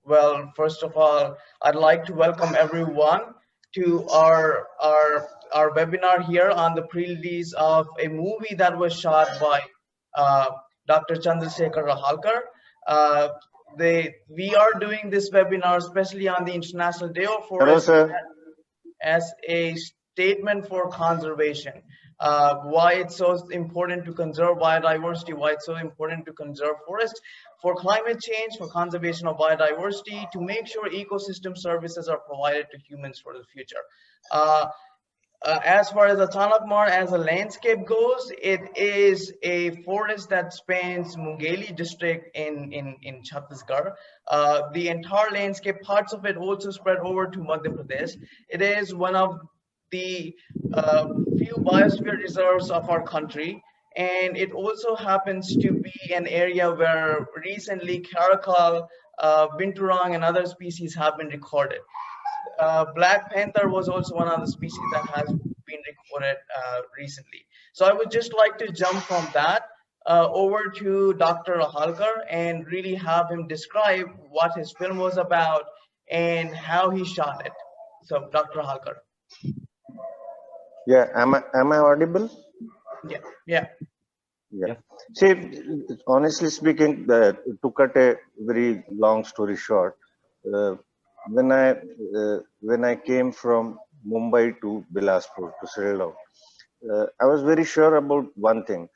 Well, first of all, I'd like to welcome everyone to our webinar here on the pre-release of a movie that was shot by uh, Dr. Chandrasekhar Rahalkar. Uh, we are doing this webinar especially on the International Day of Hello, Forest sir. as a statement for conservation. Why it's so important to conserve biodiversity, why it's so important to conserve forests for climate change, for conservation of biodiversity, to make sure ecosystem services are provided to humans for the future. Uh, as far as Achanakmar as a landscape goes, it is a forest that spans Mungeli district in Chhattisgarh. The entire landscape, parts of it also spread over to Madhya Pradesh. It is one of the few biosphere reserves of our country. And it also happens to be an area where recently caracal, binturong, and other species have been recorded. Black panther was also one of the species that has been recorded recently. So I would just like to jump from that over to Dr. Rahalkar and really have him describe what his film was about and how he shot it. So Dr. Rahalkar. Yeah, am I audible? Yeah, yeah. Yeah. See, honestly speaking, to cut a very long story short, uh, when I when I came from Mumbai to Bilaspur to settle down, I was very sure about one thing,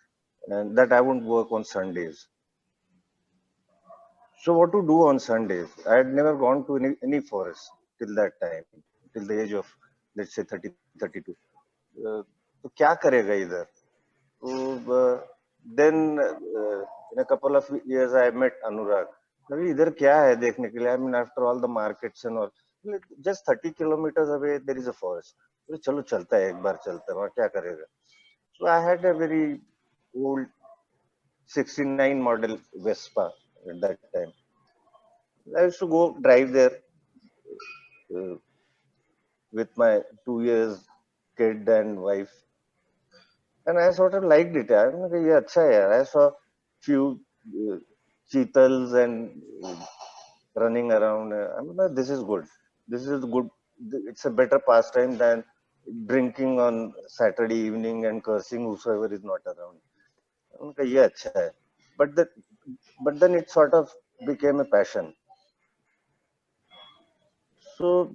and that I won't work on Sundays. So what to do on Sundays? I had never gone to any forest till that time, till the age of let's say 30, 32. तो क्या करेगा इधर? Then in a couple of years I met Anurag. अभी इधर क्या है देखने के लिए? I mean, after all the markets and all, just 30 kilometers away there is a forest. बोले चलो चलता है एक बार चलता है वहाँ क्या करेगा? So I had a very old 69 model Vespa at that time. I used to go drive there uh, with my 2 years kid and wife, and I sort of liked it. I mean, yeah, अच्छा है यार. I saw few uh, cheetahs and running around. I mean, this is good. This is good. It's a better pastime than drinking on Saturday evening and cursing whosoever is not around. उनका ये अच्छा है. But the, but then it sort of became a passion. So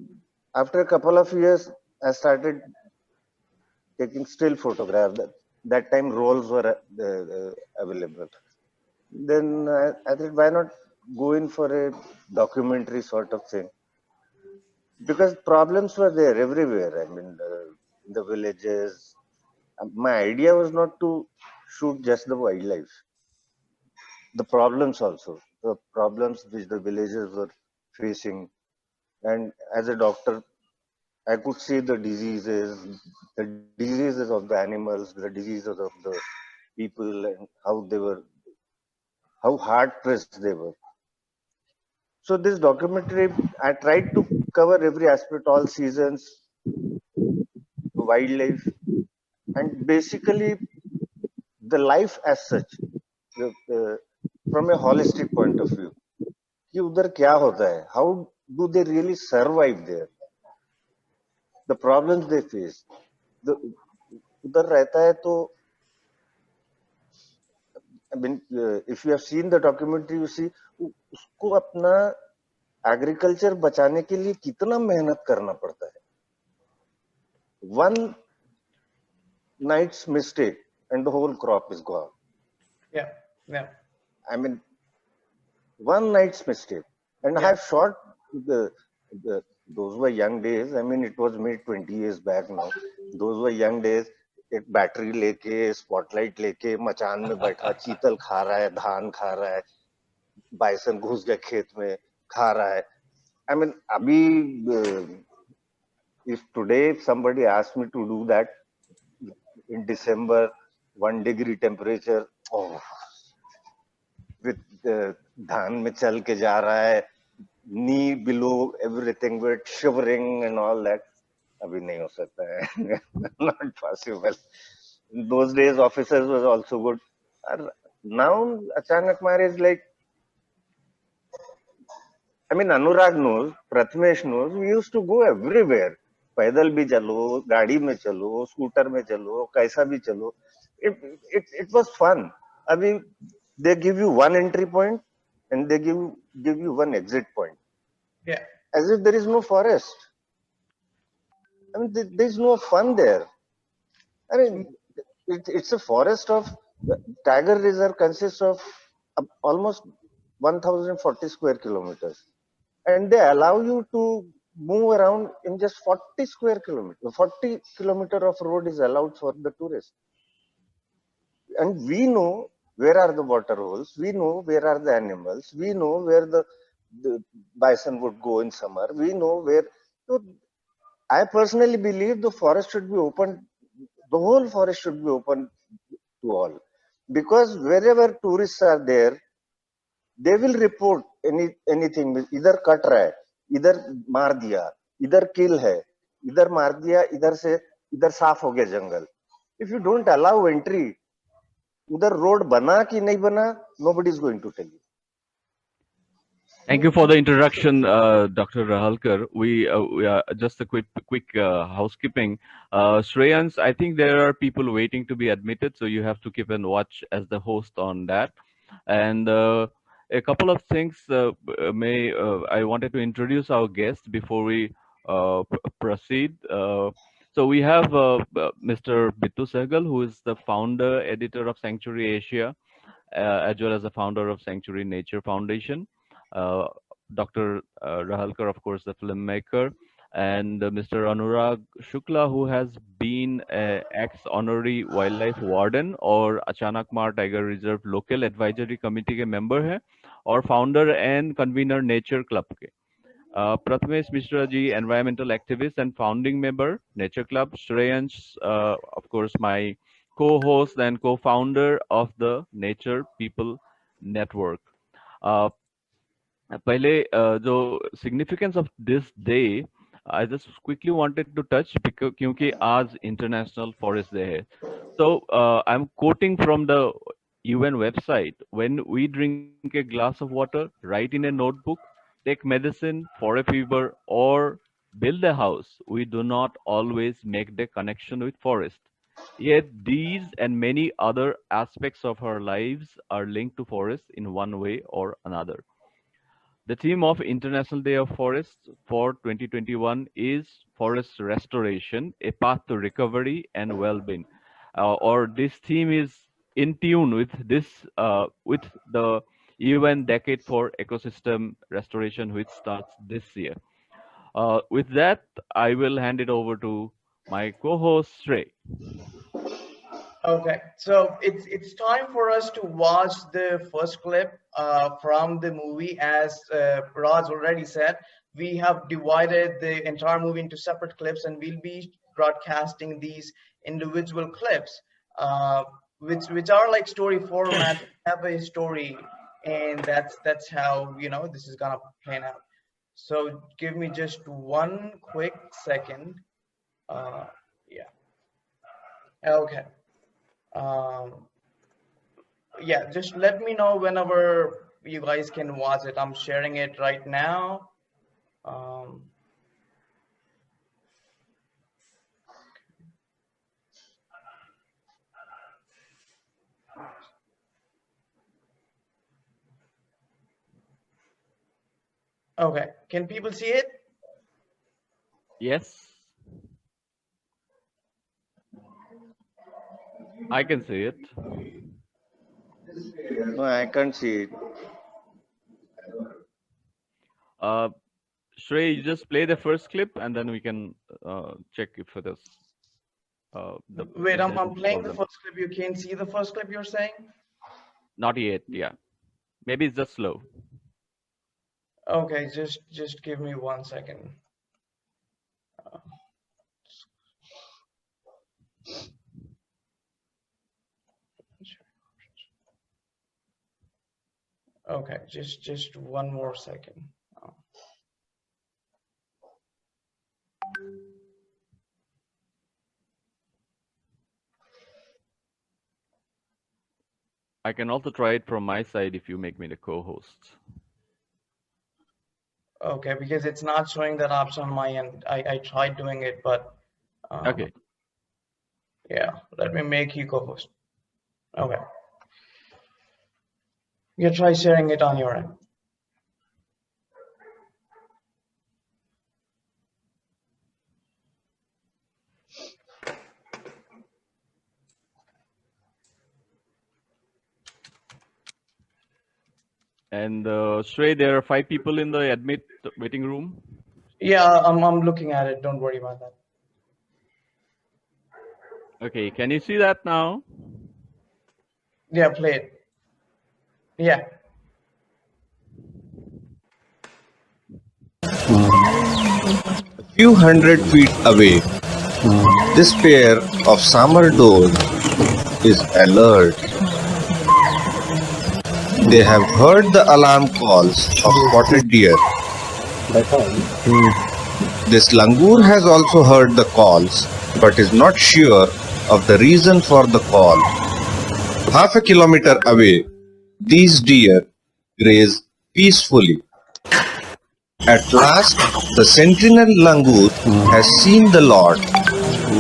after a couple of years, I started taking still photograph. That time rolls were available. Then I thought, why not go in for a documentary sort of thing? Because problems were there everywhere. I mean, the villages. My idea was not to shoot just the wildlife. The problems also, the problems which the villagers were facing. And as a doctor, I could see the diseases of the animals, the diseases of the people, and how hard pressed they were. So this documentary, I tried to cover every aspect, all seasons, wildlife, and basically the life as such, the, from a holistic point of view. कि उधर क्या होता है? How do they really survive there? The problems they face. The, उधर रहता है तो I mean, if you have seen the documentary, you see उसको अपना एग्रीकल्चर बचाने के लिए कितना मेहनत करना पड़ता है. One night's mistake and the whole crop is gone. Yeah, yeah. I mean, one night's mistake. And I Yeah. have shot those were young days. I mean, it was made 20 years back now. Those were young days. एक battery लेके spotlight लेके मचान में बैठा चीतल खा रहा है धान खा रहा है बाइसन घुस गया खेत में खा रहा है I mean अभी if today if somebody asked me to do that in December 1 degree temperature oh with धान में चल के जा रहा है knee below everything with shivering and all that अभी नहीं हो सकता है not possible. In those days officers was also good. Now Achanak Mar is like I mean, Anurag knows, Prathamesh knows, we used to go everywhere. पैदल भी चलो, गाड़ी में चलो, स्कूटर में चलो, कैसा भी चलो. It was fun. अभी they give you one entry point and they give you one exit point. Yeah. As if there is no forest. I mean, there is no fun there. I mean, it's a forest of Tiger Reserve consists of almost 1040 square kilometers, and they allow you to move around in just 40 square kilometers. 40 kilometer of road is allowed for the tourists, and we know where are the water holes. We know where are the animals. We know where the bison would go in summer. We know where. So I personally believe the forest should be open. The whole forest should be open to all, because wherever tourists are there, they will report anything. इधर cut रहा है, इधर मार दिया, इधर kill है, इधर मार दिया, इधर से इधर साफ हो गया जंगल. If you don't allow entry, उधर road बना कि नहीं बना, nobody is going to tell you. Thank you for the introduction, Dr. Rahalkar. We just a quick housekeeping. Shreyans, I think there are people waiting to be admitted, so you have to keep and watch as the host on that. And a couple of things I wanted to introduce our guest before we proceed. So we have Mr. Bittu Sehgal, who is the founder, editor of Sanctuary Asia, as well as the founder of Sanctuary Nature Foundation. Dr. Rahalkar, of course, the filmmaker, and Mr. Anurag Shukla, who has been ex-honorary wildlife warden और अचानक मार tiger reserve local advisory committee के member है और founder and convener nature club के. Prathamesh Mishra ji, environmental activist and founding member, Nature Club. Shreyans, of course, my co-host and co-founder of the Nature People Network. पहले जो significance of this day, I just quickly wanted to touch because क्योंकि आज International Forest Day है. So I'm quoting from the UN website. When we drink a glass of water, write in a notebook, take medicine for a fever, or build a house, we do not always make the connection with forest. Yet these and many other aspects of our lives are linked to forest in one way or another. The theme of International Day of Forests for 2021 is Forest Restoration, a path to recovery and well-being. Or this theme is in tune with with the UN Decade for Ecosystem Restoration, which starts this year. With that, I will hand it over to my co-host Shrey. Okay, so it's time for us to watch the first clip from the movie. As Raj already said, we have divided the entire movie into separate clips, and we'll be broadcasting these individual clips, which are like story format, have a story, and that's how this is gonna pan out. So give me just one quick second. Yeah. Okay. Um, yeah, just let me know whenever you guys can watch it. I'm sharing it right now. Okay, can people see it? Yes, I can see it. No, I can't see it. Shrey, you just play the first clip and then we can check if it is. Wait, I'm playing the problem. first clip. You can't see the first clip, you're saying? Not yet, yeah. Maybe it's just slow. Okay, just give me 1 second. Okay, just one more second. I can also try it from my side if you make me the co-host. Okay, because it's not showing that option on my end. I tried doing it, but Okay. yeah, let me make you co-host. Okay. You try sharing it on your end. And Shrey, there are 5 people in the admit waiting room. Yeah, I'm looking at it. Don't worry about that. Okay, can you see that now? Yeah, play it. Yeah. Few hundred feet away, this pair of summer doors is alert. They have heard the alarm calls of spotted deer. This langur has also heard the calls, but is not sure of the reason for the call. Half a kilometer away, these deer graze peacefully. At last, the sentinel langur has seen the Lord,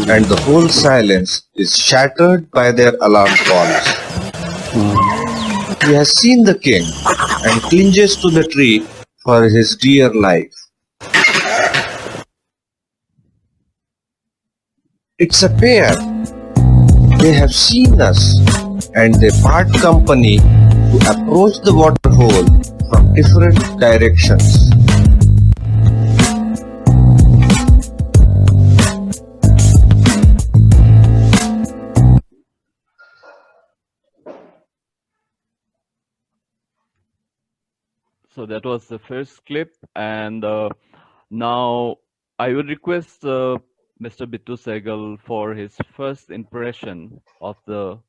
and the whole silence is shattered by their alarm calls. He has seen the king and clinges to the tree for his dear life. It's a pair. They have seen us, and they part company to approach the water hole from different directions. So that was the first clip, and now I would request Mr. Bittu Sehgal for his first impression of the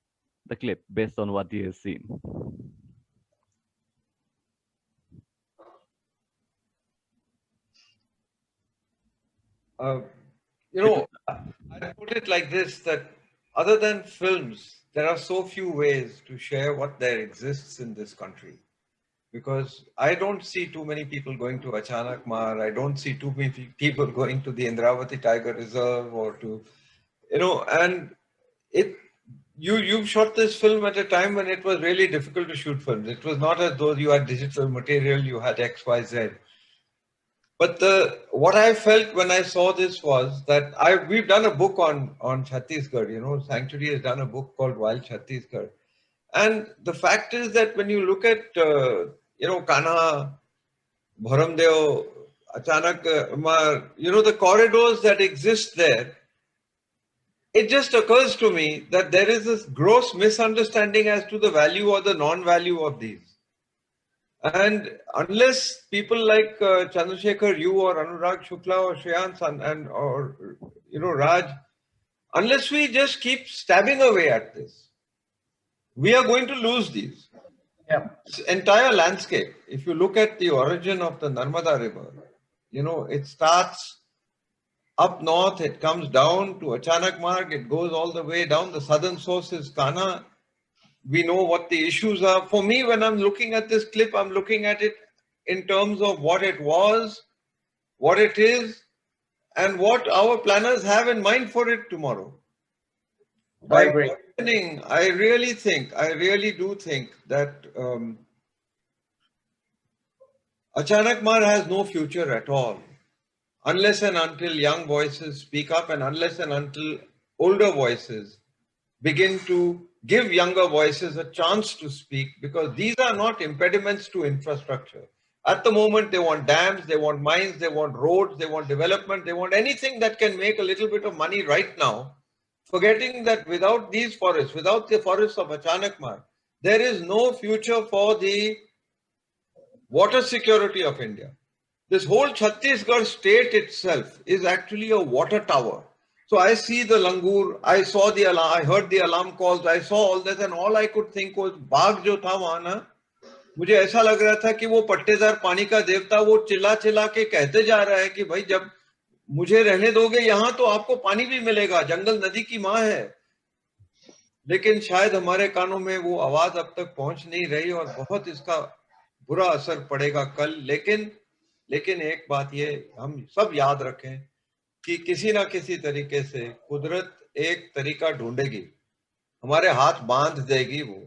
clip based on what he has seen. You know, I put it like this, that other than films, there are so few ways to share what there exists in this country. Because I don't see too many people going to Achanak Mar. I don't see too many people going to the Indravati Tiger Reserve or to, and you've shot this film at a time when it was really difficult to shoot films. It was not as though you had digital material, you had X, Y, Z. But what I felt when I saw this was that we've done a book on Chhattisgarh. Sanctuary has done a book called Wild Chhattisgarh, and the fact is that when you look at Kanha, Bharamdeo, Achanak Mar, the corridors that exist there, it just occurs to me that there is this gross misunderstanding as to the value or the non-value of these. And unless people like Chandrasekhar, you or Anurag Shukla or Shreyans or Raj, unless we just keep stabbing away at this, we are going to lose these. Yeah. This entire landscape, if you look at the origin of the Narmada River, it starts up north, it comes down to Achanak Marg, it goes all the way down. The southern source is Kanha. We know what the issues are. For me, when I'm looking at this clip, I'm looking at it in terms of what it was, what it is, and what our planners have in mind for it tomorrow. I agree. I really do think that Achanak Mar has no future at all, unless and until young voices speak up and unless and until older voices begin to give younger voices a chance to speak, because these are not impediments to infrastructure. At the moment, they want dams, they want mines, they want roads, they want development, they want anything that can make a little bit of money right now, forgetting that without these forests, without the forests of Achanak Mar, there is no future for the water security of India. This whole Chhattisgarh state itself is actually a water tower. So I see the langur, I saw the alarm, I heard the alarm calls, I saw all this, and all I could think was बाघ जो था वहां ना, मुझे ऐसा लग रहा था कि वो पट्टेदार पानी का देवता वो चिल्ला चिल्ला के कहते जा रहा है कि भाई जब मुझे रहने दोगे यहाँ तो आपको पानी भी मिलेगा, जंगल नदी की माँ है. लेकिन शायद हमारे कानों में वो आवाज अब तक पहुंच नहीं रही और बहुत इसका बुरा असर पड़ेगा कल. लेकिन लेकिन एक बात ये हम सब याद रखें कि किसी ना किसी तरीके से कुदरत एक तरीका ढूंढेगी, हमारे हाथ बांध देगी। वो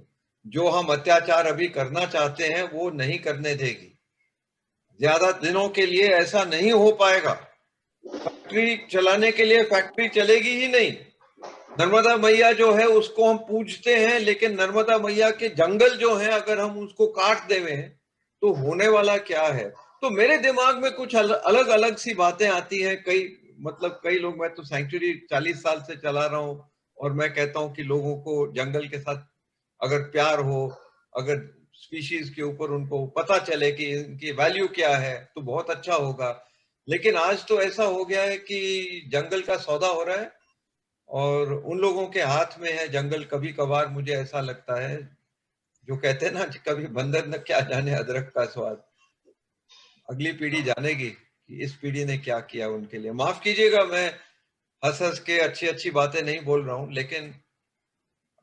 जो हम अत्याचार अभी करना चाहते हैं वो नहीं करने देगी। ज्यादा दिनों के लिए ऐसा नहीं हो पाएगा। फैक्ट्री चलाने के लिए फैक्ट्री चलेगी ही नहीं। नर्मदा मैया जो है उसको हम पूजते हैं, लेकिन नर्मदा मैया के जंगल जो है अगर हम उसको काट देवे हैं तो होने वाला क्या है। तो मेरे दिमाग में कुछ अलग अलग सी बातें आती हैं। कई लोग, मैं तो सैंक्चुरी 40 साल से चला रहा हूं और मैं कहता हूं कि लोगों को जंगल के साथ अगर प्यार हो, अगर स्पीशीज के ऊपर उनको पता चले कि इनकी वैल्यू क्या है तो बहुत अच्छा होगा। लेकिन आज तो ऐसा हो गया है कि जंगल का सौदा हो रहा है और उन लोगों के हाथ में है जंगल। कभी कभार मुझे ऐसा लगता है, जो कहते हैं ना कि कभी बंदर न क्या जाने अदरक का स्वाद। अगली पीढ़ी जानेगी कि इस पीढ़ी ने क्या किया उनके लिए। माफ कीजिएगा, मैं हंस हंस के अच्छी अच्छी बातें नहीं बोल रहा हूं, लेकिन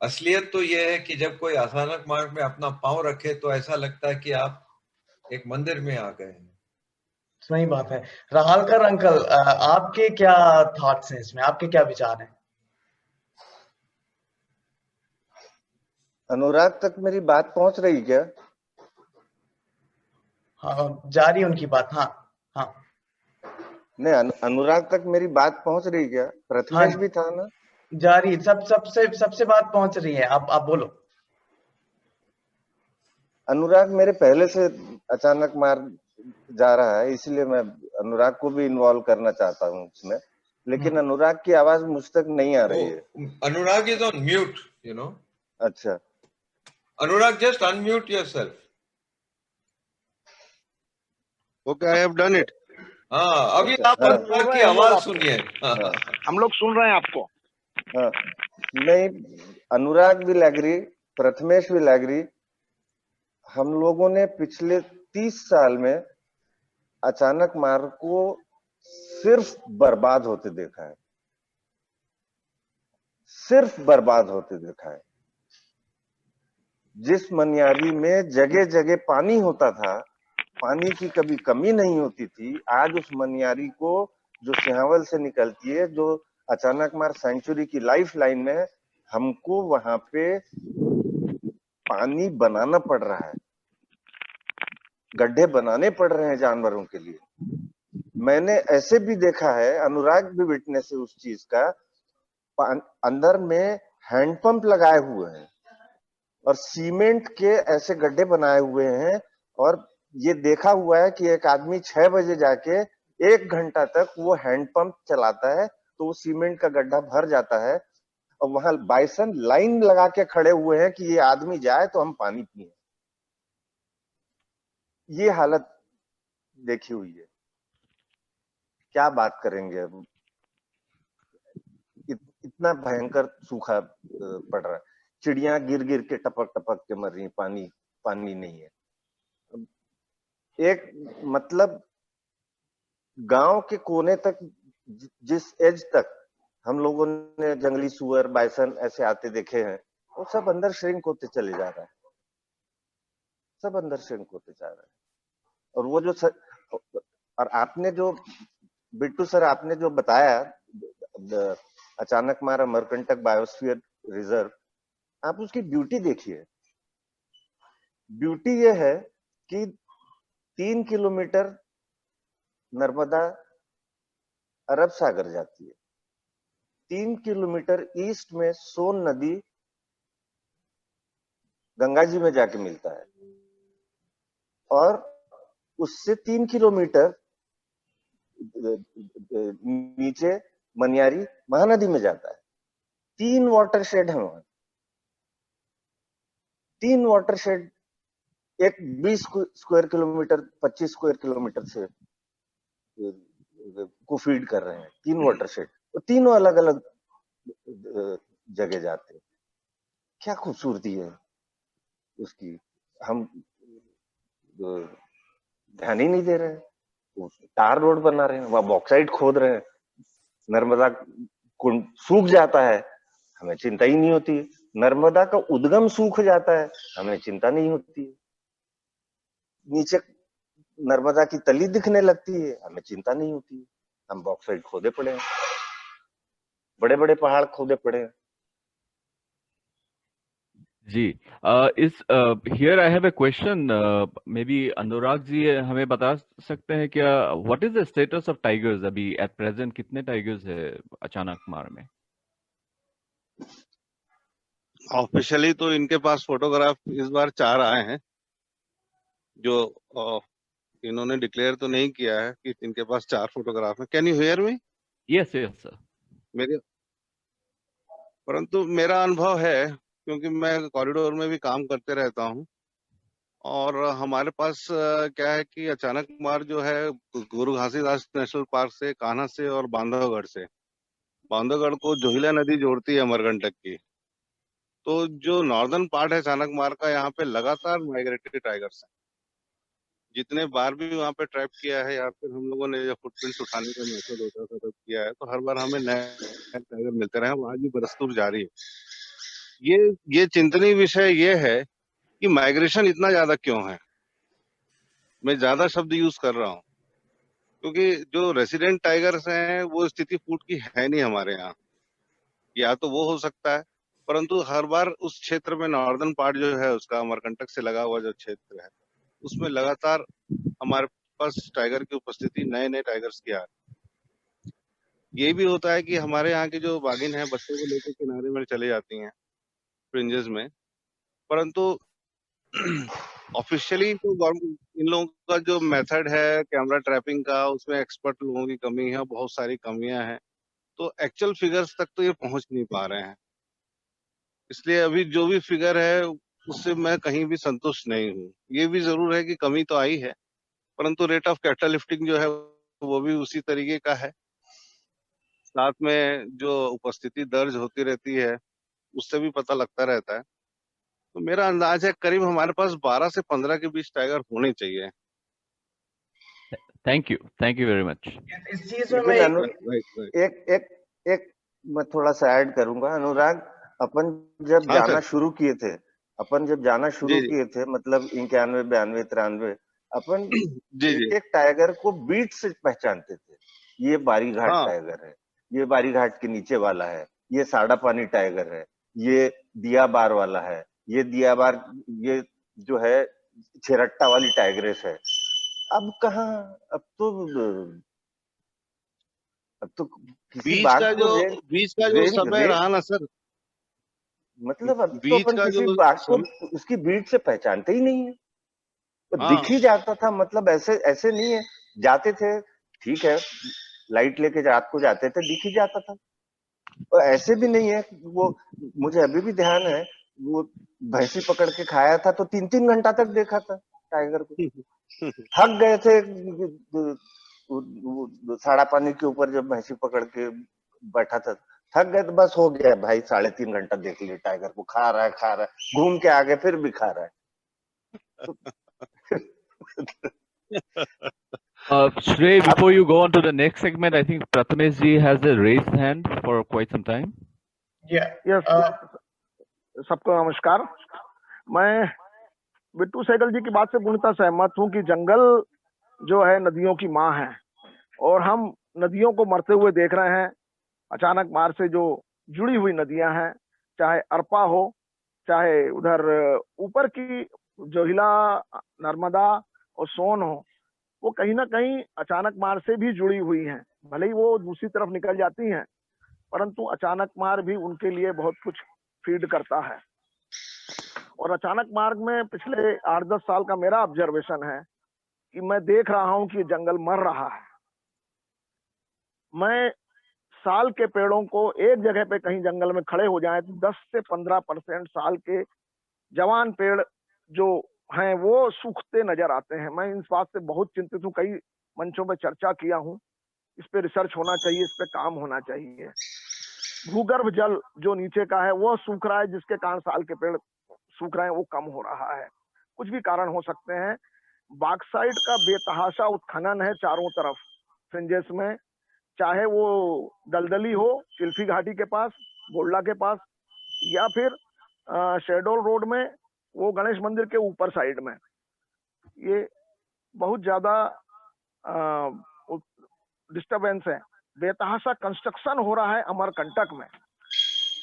असलियत तो यह है कि जब कोई अचानक मार्ग में अपना पांव रखे तो ऐसा लगता है कि आप एक मंदिर में आ गए हैं। सही बात है। राहलकर अंकल, आपके क्या थॉट्स हैं इसमें, आपके क्या विचार हैं? अनुराग तक मेरी बात पहुंच रही क्या? हाँ, जारी उनकी बात। हाँ हाँ नहीं, अनुराग तक मेरी बात पहुंच रही क्या? प्रथमेश हाँ, भी था ना? जारी, सबसे सबसे बात पहुंच रही है। आप बोलो। अनुराग मेरे पहले से अचानक मार जा रहा है, इसलिए मैं अनुराग को भी इन्वॉल्व करना चाहता हूँ उसमें, लेकिन अनुराग की आवाज मुझ तक नहीं आ रही है। Anurag is on mute, you know. अच्छा, Anurag, just unmute yourself. Okay, I have done it. हाँ, अभी अच्छा, आप हाँ, अनुराग की आवाज सुनिए। हाँ, हम लोग सुन रहे हैं आपको। हाँ, नहीं, Anurag will agree, Prathamesh will agree. हम लोगों ने पिछले 30 साल में अचानक मार को सिर्फ बर्बाद होते देखा है, सिर्फ बर्बाद होते देखा है। जिस मनियारी में जगह जगह पानी होता था, पानी की कभी कमी नहीं होती थी, आज उस मनियारी को जो सिहावल से निकलती है, जो अचानक मार सेंचुरी की लाइफ लाइन में, हमको वहां पे पानी बनाना पड़ रहा है, गड्ढे बनाने पड़ रहे हैं जानवरों के लिए। मैंने ऐसे भी देखा है, अनुराग भी विटनेस है उस चीज का, अंदर में हैंडपंप लगाए हुए हैं और सीमेंट के ऐसे गड्ढे बनाए हुए हैं, और ये देखा हुआ है कि एक आदमी 6 बजे जाके 1 घंटा तक वो हैंडपंप चलाता है तो वो सीमेंट का गड्ढा भर जाता है, और वहां बाइसन लाइन लगा के खड़े हुए हैं कि ये आदमी जाए तो हम पानी पिए। ये हालत देखी हुई है, क्या बात करेंगे अब। इतना भयंकर सूखा पड़ रहा है, चिड़िया गिर गिर के टपक टपक के मर रही है, पानी पानी नहीं है। एक मतलब गांव के कोने तक, जिस एज तक हम लोगों ने जंगली सुअर बाइसन ऐसे आते देखे हैं, वो सब अंदर श्रिंक होते चले जा रहा है, सब अंदर श्रिंक होते जा रहा है। और वो जो और आपने जो बिट्टू सर आपने जो बताया अचानक मार अमरकंटक बायोस्फीयर रिजर्व, आप उसकी ब्यूटी देखिए। ब्यूटी ये है कि 3 किलोमीटर नर्मदा अरब सागर जाती है, 3 किलोमीटर ईस्ट में सोन नदी गंगा जी में जाके मिलता है, और उससे 3 किलोमीटर नीचे मनियारी महानदी में जाता है। 3 वाटरशेड है वहां, 3 वाटरशेड, एक 20 स्क्वायर किलोमीटर 25 स्क्वायर किलोमीटर से को फीड कर रहे हैं, 3 वाटरशेड, तो तीनों अलग अलग जगह जाते हैं। क्या खूबसूरती है उसकी, हम ध्यान ही नहीं दे रहे हैं। टार रोड बना रहे हैं, वहां बॉक्साइट खोद रहे हैं, नर्मदा कुंड सूख जाता है, हमें चिंता ही नहीं होती। नर्मदा का उद्गम सूख जाता है, हमें चिंता नहीं होती। नीचे नर्मदा की तली दिखने लगती है, हमें चिंता नहीं होती है। हम बॉक्साइट खोदे पड़े हैं, बड़े बड़े पहाड़ खोदे पड़े हैं। जी here I have a question. Maybe Anurag ji हमें बता सकते हैं क्या, what is the status of tigers अभी at present? कितने tigers है अचानक मार में? ऑफिशियली तो इनके पास फोटोग्राफ इस बार 4 आए हैं, जो इन्होंने डिक्लेयर तो नहीं किया है कि इनके पास 4 फोटोग्राफ हैं। Can you hear me? Yes, sir. मेरे परंतु मेरा अनुभव है, क्योंकि मैं कॉरिडोर में भी काम करते रहता हूँ, और हमारे पास क्या है कि अचानक मार जो है गुरु घासीदास नेशनल पार्क से, कान्हा से और बांधवगढ़ से, बांधवगढ़ को जोहिला नदी जोड़ती है अमरकंटक की। तो जो नॉर्दर्न पार्ट है चाणक मार्ग का, यहाँ पे लगातार माइग्रेटरी टाइगर्स हैं। जितने बार भी वहाँ पे ट्रैप किया है या फिर हम लोगों ने जो फुटप्रिंट्स उठाने का मेथड होता था तब किया है, तो हर बार हमें नए टाइगर मिलते रहे। आज भी बरस्तूर जारी है। ये चिंतनीय विषय ये है कि माइग्रेशन इतना ज्यादा क्यों है। मैं ज्यादा शब्द यूज कर रहा हूँ क्योंकि जो रेसिडेंट टाइगर्स हैं वो स्थिति फूट की है नहीं हमारे यहाँ। या तो वो हो सकता है, परंतु हर बार उस क्षेत्र में नॉर्दर्न पार्ट जो है उसका, अमरकंटक से लगा हुआ जो क्षेत्र है, उसमें लगातार हमारे पास टाइगर की उपस्थिति, नए नए टाइगर्स की आ रही। ये भी होता है कि हमारे यहाँ की जो बाघिन है बच्चों को लेकर किनारे में चले जाती हैं फ्रिंजेस में, परंतु ऑफिशियली तो इन लोगों का जो मेथड है कैमरा ट्रैपिंग का, उसमें एक्सपर्ट लोगों की कमी है, बहुत सारी कमियां हैं, तो एक्चुअल फिगर्स तक तो ये पहुंच नहीं पा रहे हैं। इसलिए अभी जो भी फिगर है उससे मैं कहीं भी संतुष्ट नहीं हूँ। ये भी जरूर है कि कमी तो आई है, परंतु रेट ऑफ कैटल लिफ्टिंग जो है वो भी उसी तरीके का है। साथ में जो उपस्थिति दर्ज होती रहती है उससे भी पता लगता रहता है। तो मेरा अंदाज है करीब हमारे पास 12 से 15 के बीच टाइगर होने चाहिए। Thank you very much. इस चीज में लेकिन मैं राइट। एक एक एक मैं थोड़ा सा ऐड करूंगा अनुराग। अपन जब हाँ जाना सर। शुरू किए थे, जी जी मतलब 91, 92, 93, अपन जी एक जी। एक टाइगर को बीट से पहचानते थे। ये बारी घाट हाँ टाइगर है, ये बारी घाट के नीचे वाला है, ये साड़ा पानी टाइगर है, ये दिया बार वाला है, ये दिया बार, ये जो है छिरट्टा वाली टाइग्रेस है। अब कहाँ, अब तो अब तो किसी बीच बाघ का को जो रेड बीच का जो रेड समय रेड रहा ना सर, मतलब अब तो बीच अपन का किसी जो बाघ को उसकी बीट से पहचानते ही नहीं है। तो दिख हाँ ही जाता था, मतलब ऐसे ऐसे नहीं है। जाते थे, ठीक है, लाइट लेके रात को जाते थे, दिख ही जाता था। और ऐसे भी नहीं है वो, मुझे अभी भी ध्यान है, वो भैंसी पकड़ के खाया था तो 3-3 घंटा तक देखा था टाइगर को। थक गए थे साड़ा पानी के ऊपर जब भैंसी पकड़ के बैठा था, थक गए तो बस हो गया भाई, 3.5 घंटा देख लिए टाइगर को, खा रहा है, घूम के आगे फिर भी खा रहा है। Shrey, अब before you go on to the next segment, I think Prathamesh ji has a raised hand for quite some time. yeah yes, सबको नमस्कार। मैं बिट्टू सहगल जी की बात से पूर्णतः सहमत हूँ कि जंगल जो है नदियों की माँ है, और हम नदियों को मरते हुए देख रहे हैं। अचानक मार से जो जुड़ी हुई नदियां हैं, चाहे अरपा हो, चाहे उधर ऊपर की जोहिला, नर्मदा और सोन हो, वो कहीं ना कहीं अचानक मार से भी जुड़ी हुई हैं। भले ही वो दूसरी तरफ निकल जाती हैं, परंतु अचानक मार भी उनके लिए बहुत कुछ फीड करता है। और अचानक मार्ग में पिछले 8-10 साल का मेरा ऑब्जर्वेशन है कि मैं देख रहा हूं कि जंगल मर रहा है। मैं साल के पेड़ों को एक जगह पे कहीं जंगल में खड़े हो जाएं तो 10 से 15% साल के जवान पेड़ जो हैं वो सूखते नजर आते हैं। मैं इस बात से बहुत चिंतित हूँ, कई मंचों पे चर्चा किया हूँ। इस पे रिसर्च होना चाहिए, इस पे काम होना चाहिए। भूगर्भ जल जो नीचे का है वो सूख रहा है, जिसके कारण साल के पेड़ सूख रहे हैं, वो कम हो रहा है। कुछ भी कारण हो सकते हैं। बॉक्साइट का बेतहाशा उत्खनन है चारों तरफ फ्रिंजेस में, चाहे वो दलदली हो चिल्फी घाटी के पास, गोल्डा के पास, या फिर शेडोल रोड में वो गणेश मंदिर के ऊपर साइड में। ये बहुत ज्यादा डिस्टरबेंस है। बेतहाशा कंस्ट्रक्शन हो रहा है अमरकंटक में,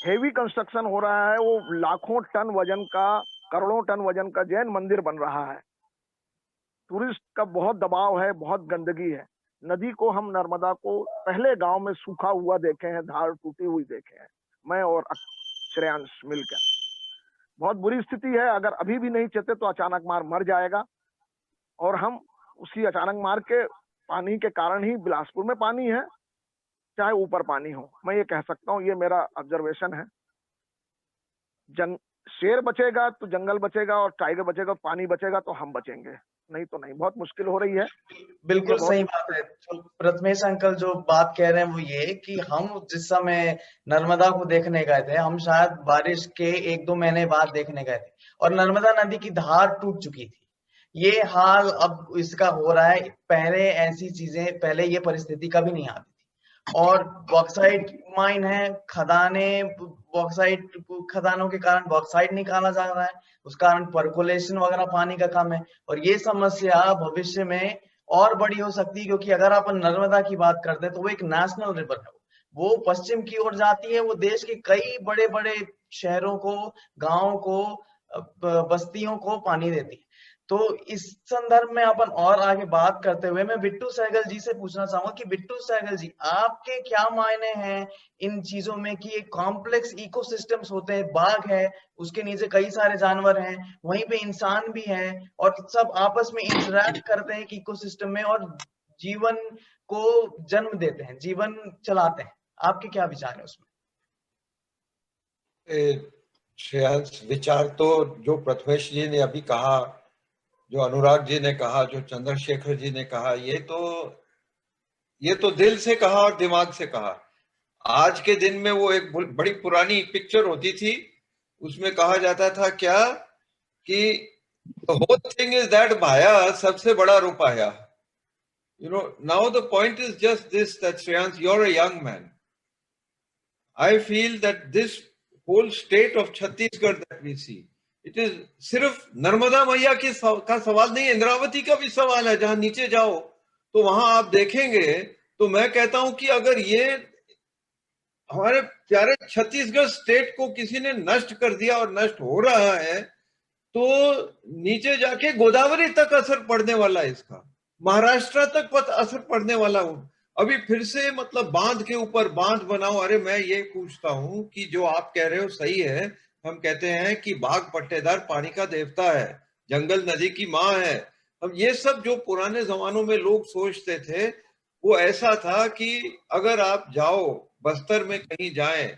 हेवी कंस्ट्रक्शन हो रहा है। वो लाखों टन वजन का, करोड़ों टन वजन का जैन मंदिर बन रहा है। टूरिस्ट का बहुत दबाव है, बहुत गंदगी है। नदी को, हम नर्मदा को पहले गांव में सूखा हुआ देखे हैं, धार टूटी हुई देखे हैं, मैं और श्रेयांश मिलकर। बहुत बुरी स्थिति है। अगर अभी भी नहीं चेते तो अचानक मार मर जाएगा। और हम उसी अचानक मार के पानी के कारण ही, बिलासपुर में पानी है चाहे ऊपर पानी हो, मैं ये कह सकता हूँ, ये मेरा ऑब्जर्वेशन है। शेर बचेगा तो जंगल बचेगा, और टाइगर बचेगा, पानी बचेगा तो हम बचेंगे, नहीं तो नहीं। बहुत मुश्किल हो रही है। बिल्कुल सही बात है। तो प्रथमेश अंकल जो बात कह रहे हैं वो ये कि हम जिस समय नर्मदा को देखने गए थे, हम शायद बारिश के 1-2 महीने बाद देखने गए थे, और नर्मदा नदी की धार टूट चुकी थी। ये हाल अब इसका हो रहा है। पहले ऐसी चीजें, पहले ये परिस्थिति कभी नहीं आती थी। और बॉक्साइट माइन है, बॉक्साइट खदानों के कारण बॉक्साइट निकाला जा रहा है, उस कारण पर्कोलेशन वगैरह पानी का कम है। और ये समस्या भविष्य में और बड़ी हो सकती है, क्योंकि अगर अपन नर्मदा की बात करते हैं तो वो एक नेशनल रिवर है। वो पश्चिम की ओर जाती है, वो देश के कई बड़े बड़े शहरों को, गांवों को, बस्तियों को पानी देती है। तो इस संदर्भ में अपन और आगे बात करते हुए मैं बिट्टू सहगल जी से पूछना चाहूंगा कि बिट्टू सहगल जी, आपके क्या मायने हैं इन चीजों में कि एक कॉम्प्लेक्स इकोसिस्टम्स होते हैं, बाघ है, उसके नीचे कई सारे जानवर हैं, वहीं पे इंसान भी हैं, और सब आपस में इंटरैक्ट करते हैं इकोसिस्टम में, और जीवन को जन्म देते हैं, जीवन चलाते हैं। आपके क्या विचार है उसमें? श्रेयांश, विचार तो जो प्रथमेश जी ने अभी कहा, जो अनुराग जी ने कहा, जो चंद्रशेखर जी ने कहा, ये तो दिल से कहा और दिमाग से कहा। आज के दिन में वो एक बड़ी पुरानी पिक्चर होती थी, उसमें कहा जाता था क्या कि the whole thing is that भाया सबसे बड़ा रुपया। Now the point is just this, that Shreyans, you're a young man. I feel that this whole state of Chhattisgarh that we see, it is सिर्फ नर्मदा मैया का सवाल नहीं, इंद्रावती का भी सवाल है। जहां नीचे जाओ तो वहां आप देखेंगे, तो मैं कहता हूं कि अगर ये हमारे प्यारे छत्तीसगढ़ स्टेट को किसी ने नष्ट कर दिया और नष्ट हो रहा है, तो नीचे जाके गोदावरी तक असर पड़ने वाला है इसका, महाराष्ट्र तक असर पड़ने वाला हूं। अभी फिर से मतलब बांध के ऊपर बांध बनाओ। अरे मैं ये पूछता हूं कि जो आप कह रहे हो सही है। हम कहते हैं कि बाघ पट्टेदार पानी का देवता है, जंगल नदी की माँ है। अब ये सब जो पुराने जमानों में लोग सोचते थे, वो ऐसा था कि अगर आप जाओ बस्तर में कहीं जाएं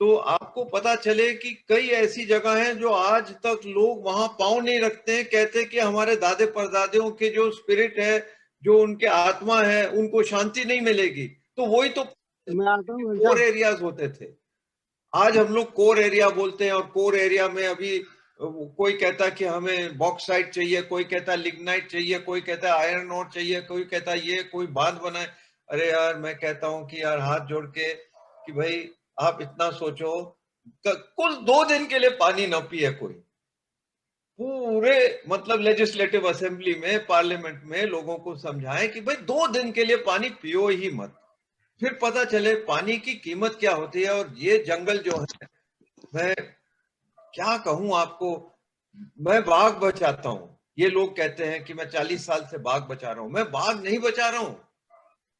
तो आपको पता चले कि कई ऐसी जगह हैं जो आज तक लोग वहां पांव नहीं रखते हैं। कहते कि हमारे दादे परदादियों के जो स्पिरिट है, जो उनके आत्मा है, उनको शांति नहीं मिलेगी। तो वही तो कोर एरियाज होते थे। आज हम लोग कोर एरिया बोलते हैं, और कोर एरिया में अभी कोई कहता कि हमें बॉक्साइट चाहिए, कोई कहता लिग्नाइट चाहिए, कोई कहता आयरन ओर चाहिए, कोई कहता ये, कोई बांध बनाए। अरे यार, मैं कहता हूं कि यार हाथ जोड़ के कि भाई आप इतना सोचो, कुल 2 दिन के लिए पानी न पिए कोई। पूरे मतलब लेजिस्लेटिव असेंबली में, पार्लियामेंट में लोगों को समझाएं कि भाई 2 दिन के लिए पानी पियो ही मत, फिर पता चले पानी की कीमत क्या होती है। और ये जंगल जो है, मैं क्या कहूं आपको, मैं बाघ बचाता हूं। ये लोग कहते हैं कि मैं 40 साल से बाघ बचा रहा हूं। मैं बाघ नहीं बचा रहा हूं।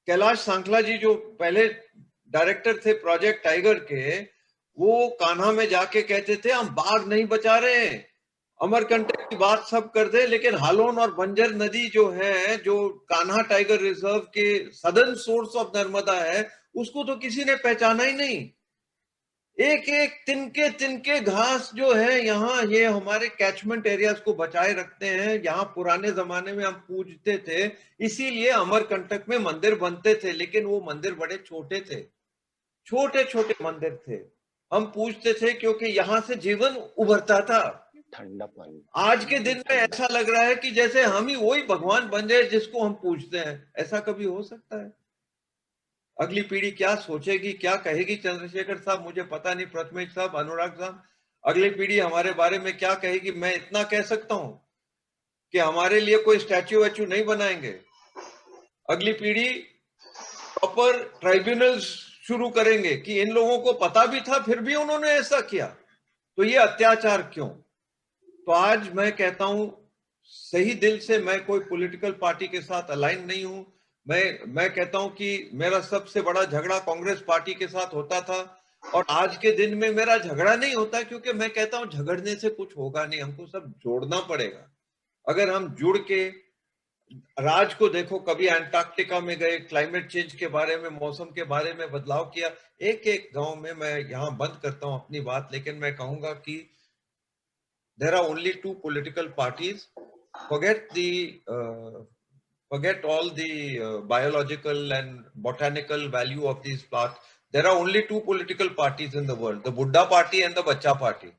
कैलाश सांखला जी जो पहले डायरेक्टर थे प्रोजेक्ट टाइगर के, वो कान्हा में जाके कहते थे हम बाघ नहीं बचा रहे हैं, अमरकंटक की बात सब कर दे, लेकिन हालोन और बंजर नदी जो है, जो कान्हा टाइगर रिजर्व के सदर्न सोर्स ऑफ नर्मदा है, उसको तो किसी ने पहचाना ही नहीं। एक एक तिनके तिनके घास जो है यहाँ, ये हमारे कैचमेंट एरियाज को बचाए रखते हैं। यहाँ पुराने जमाने में हम पूजते थे, इसीलिए अमरकंटक में मंदिर बनते थे, लेकिन वो मंदिर बड़े छोटे थे, छोटे छोटे मंदिर थे। हम पूजते थे क्योंकि यहाँ से जीवन उभरता था। ठंडा पानी। आज के दिन में ऐसा लग रहा है कि जैसे हम ही वही भगवान बन जाए जिसको हम पूजते हैं। ऐसा कभी हो सकता है? अगली पीढ़ी क्या सोचेगी, क्या कहेगी? चंद्रशेखर साहब, मुझे पता नहीं, प्रथमेश साहब, अनुराग साहब, अगली पीढ़ी हमारे बारे में क्या कहेगी? मैं इतना कह सकता हूं कि हमारे लिए कोई स्टैच्यू वैच्यू नहीं बनाएंगे। अगली पीढ़ी प्रॉपर ट्राइब्यूनल्स शुरू करेंगे कि इन लोगों को पता भी था फिर भी उन्होंने ऐसा किया, तो ये अत्याचार क्यों? तो आज मैं कहता हूं सही दिल से, मैं कोई पॉलिटिकल पार्टी के साथ अलाइन नहीं हूं। मैं कहता हूं कि मेरा सबसे बड़ा झगड़ा कांग्रेस पार्टी के साथ होता था, और आज के दिन में मेरा झगड़ा नहीं होता, क्योंकि मैं कहता हूं झगड़ने से कुछ होगा नहीं, हमको सब जोड़ना पड़ेगा। अगर हम जुड़ के, राज को देखो, कभी अंटार्कटिका में गए, क्लाइमेट चेंज के बारे में, मौसम के बारे में बदलाव किया। एक एक गांव में, मैं यहां बंद करता हूं अपनी बात, लेकिन मैं कहूंगा कि there are only two political parties. Forget all the biological and botanical value of these plants. There are only two political parties in the world, the Buddha party and the Bachcha party.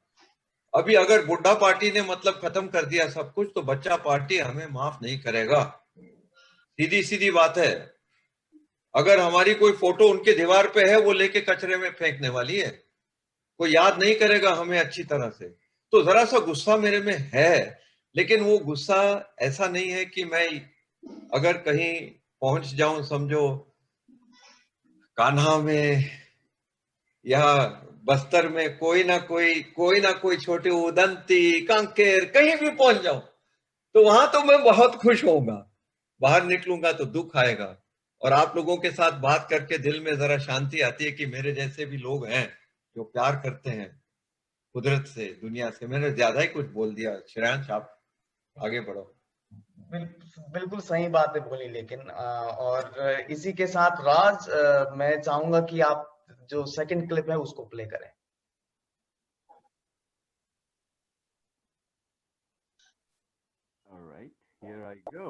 अभी अगर बुड्ढा party ने मतलब खत्म कर दिया सब कुछ, तो बच्चा पार्टी हमें माफ नहीं करेगा। सीधी सीधी बात है। अगर हमारी कोई फोटो उनके दीवार पे है, वो लेके कचरे में फेंकने वाली है, कोई याद नहीं करेगा हमें अच्छी तरह से। तो जरा सा गुस्सा मेरे में है, लेकिन वो गुस्सा ऐसा नहीं है कि मैं अगर कहीं पहुंच जाऊं, समझो कान्हा में या बस्तर में, कोई ना कोई छोटे उदंती, कांकेर, कहीं भी पहुंच जाऊं, तो वहां तो मैं बहुत खुश होऊंगा। बाहर निकलूंगा तो दुख आएगा, और आप लोगों के साथ बात करके दिल में जरा शांति आती है कि मेरे जैसे भी लोग हैं जो प्यार करते हैं कुदरत से, दुनिया से। मैंने ज्यादा ही कुछ बोल दिया। श्रेयांश, आप आगे बढ़ो। बिल्कुल सही बातें बोली, लेकिन और इसी के साथ राज, मैं चाहूंगा कि आप जो सेकंड क्लिप है उसको प्ले करें। All right, here I go.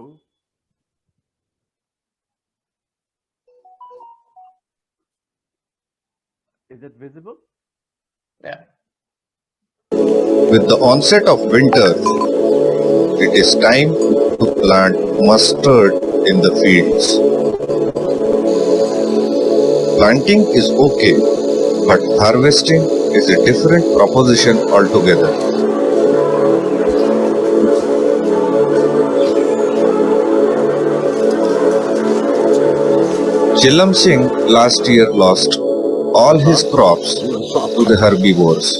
Is it visible? Yeah. With the onset of winter, it is time to plant mustard in the fields. Planting is okay, but harvesting is a different proposition altogether. Chilam Singh last year lost all his crops to the herbivores.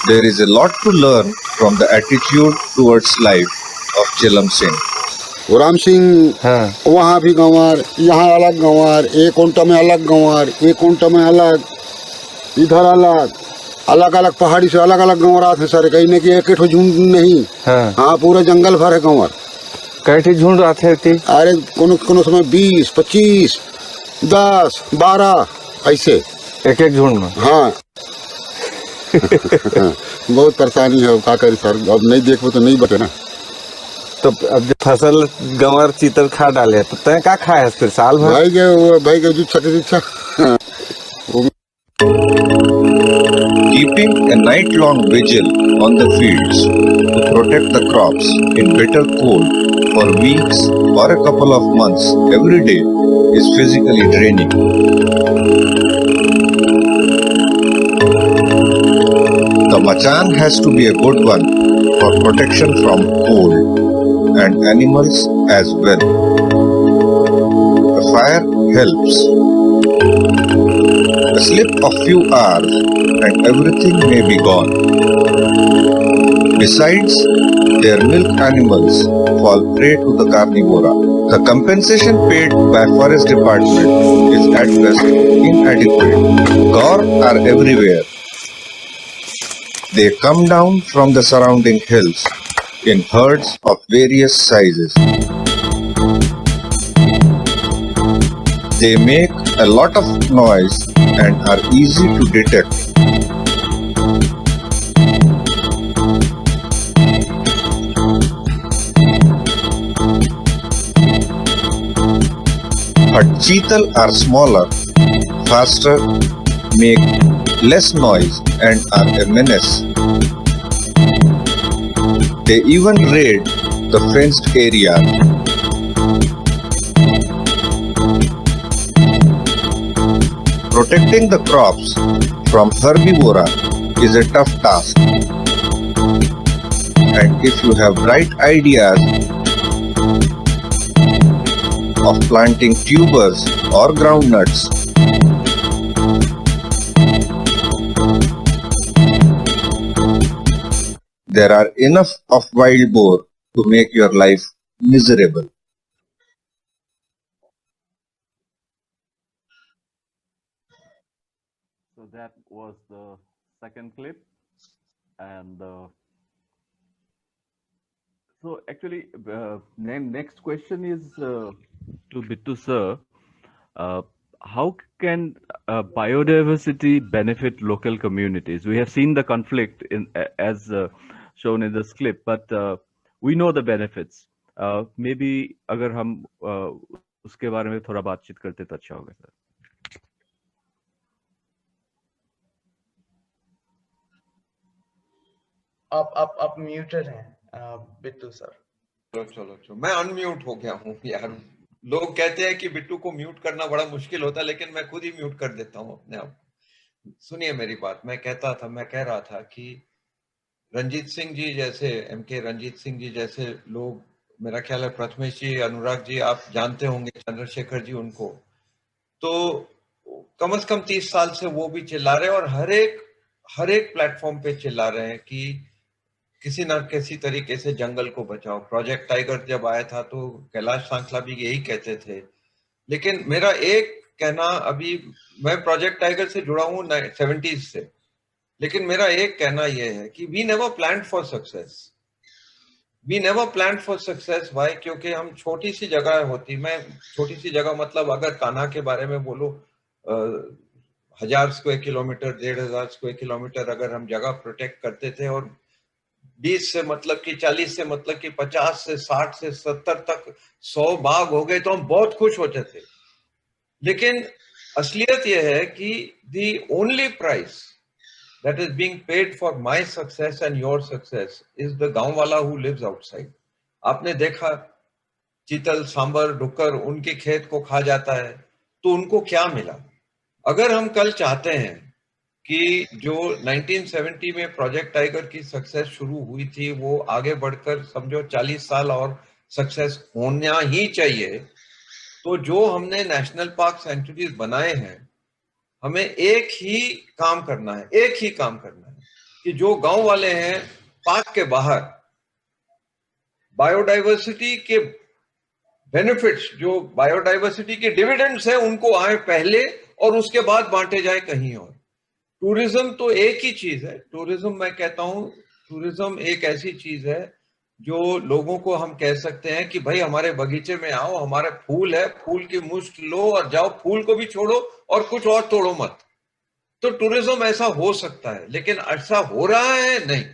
There is a lot to learn from the attitude towards life of Chilam Singh. Ram Singh, वहाँ भी गंवार, यहाँ अलग गंवार, एक कुंटा में अलग गंवार, एक कुंटा में अलग, इधर अलग, अलग अलग पहाड़ी से अलग अलग गंवार थे सर। कहीं कि एक झुंड नहीं। हाँ, पूरा जंगल भर है गंवार। कैसे झुंड आते थे? अरे कोनो समय 20, 25, 10, 12 ऐसे एक एक झुंड में। हाँ। बहुत परेशानी है, क्या करें सर, अब नहीं देखो तो नहीं बचे ना। तो अब जब फसल गंवार चीतर खा डाले तो तय क्या खाया फिर साल भर? भाई के जो छठी इच्छा। Keeping a night-long vigil on the fields to protect the crops in bitter cold for weeks or a couple of months every day is physically draining. The machan has to be a good one for protection from cold and animals as well. The fire helps. A slip of few hours and everything may be gone. Besides, their milk animals fall prey to the carnivora. The compensation paid by Forest Department is at best inadequate. Gaur are everywhere. They come down from the surrounding hills in herds of various sizes. They make a lot of noise and are easy to detect. But cheetal are smaller, faster, make less noise and are a menace. They even raid the fenced area. Protecting the crops from herbivora is a tough task. And if you have bright ideas of planting tubers or groundnuts, there are enough of wild boar to make your life miserable. So that was the second clip. And so actually, next question is to Bittu sir. How can biodiversity benefit local communities? We have seen the conflict in as shown in this clip, but we know the benefits. Maybe अगर हम उसके बारे में थोड़ा बातचीत करते तो अच्छा होगा सर. आप म्यूटेड हैं बिट्टू सर. चलो मैं अनम्यूट हो गया हूँ यार. लोग कहते हैं कि बिट्टू को म्यूट करना बड़ा मुश्किल होता है, लेकिन मैं खुद ही म्यूट कर देता हूँ अपने आप. सुनिए मेरी बात. मैं कह रहा था कि रंजीत सिंह जी जैसे, MK रंजीत सिंह जी जैसे लोग, मेरा ख्याल है प्रथमेश जी, अनुराग जी, आप जानते होंगे, चंद्रशेखर जी उनको, तो कम से कम 30 साल से वो भी चिल्ला रहे हैं और हर एक प्लेटफॉर्म पे चिल्ला रहे हैं कि किसी ना किसी तरीके से जंगल को बचाओ. प्रोजेक्ट टाइगर जब आया था तो कैलाश सांखला भी यही कहते थे. लेकिन मेरा एक कहना, अभी मैं प्रोजेक्ट टाइगर से जुड़ा हूँ 70s से, लेकिन मेरा एक कहना यह है कि we never planned for success. Why? क्योंकि हम छोटी सी जगह होती, मैं छोटी सी जगह मतलब अगर कान्हा के बारे में बोलो, 1000 स्क्वायर किलोमीटर, 1500 स्क्वायर किलोमीटर अगर हम जगह प्रोटेक्ट करते थे और 20 से मतलब कि 40 से मतलब कि 50 से 60 से 70 तक 100 बाघ हो गए तो हम बहुत खुश होते थे. लेकिन असलियत यह है कि the only price that is being paid for my success and your success is the गांव वाला who lives outside. आपने देखा चीतल, सांबर, डुक्कर उनके खेत को खा जाता है, तो उनको क्या मिला? अगर हम कल चाहते हैं कि जो 1970 में प्रोजेक्ट टाइगर की सक्सेस शुरू हुई थी वो आगे बढ़कर समझो 40 साल और सक्सेस होना ही चाहिए, तो जो हमने नेशनल पार्क सेंचुरीज बनाए हैं, हमें एक ही काम करना है कि जो गांव वाले हैं पार्क के बाहर, बायोडाइवर्सिटी के बेनिफिट्स, जो बायोडाइवर्सिटी के डिविडेंड्स हैं, उनको आए पहले और उसके बाद बांटे जाए कहीं और. टूरिज्म तो एक ही चीज है. टूरिज्म, मैं कहता हूं, टूरिज्म एक ऐसी चीज है जो लोगों को हम कह सकते हैं कि भाई हमारे बगीचे में आओ, हमारे फूल है, फूल की मुश्त लो और जाओ, फूल को भी छोड़ो और कुछ और तोड़ो मत. तो टूरिज्म ऐसा हो सकता है, लेकिन ऐसा हो रहा है नहीं.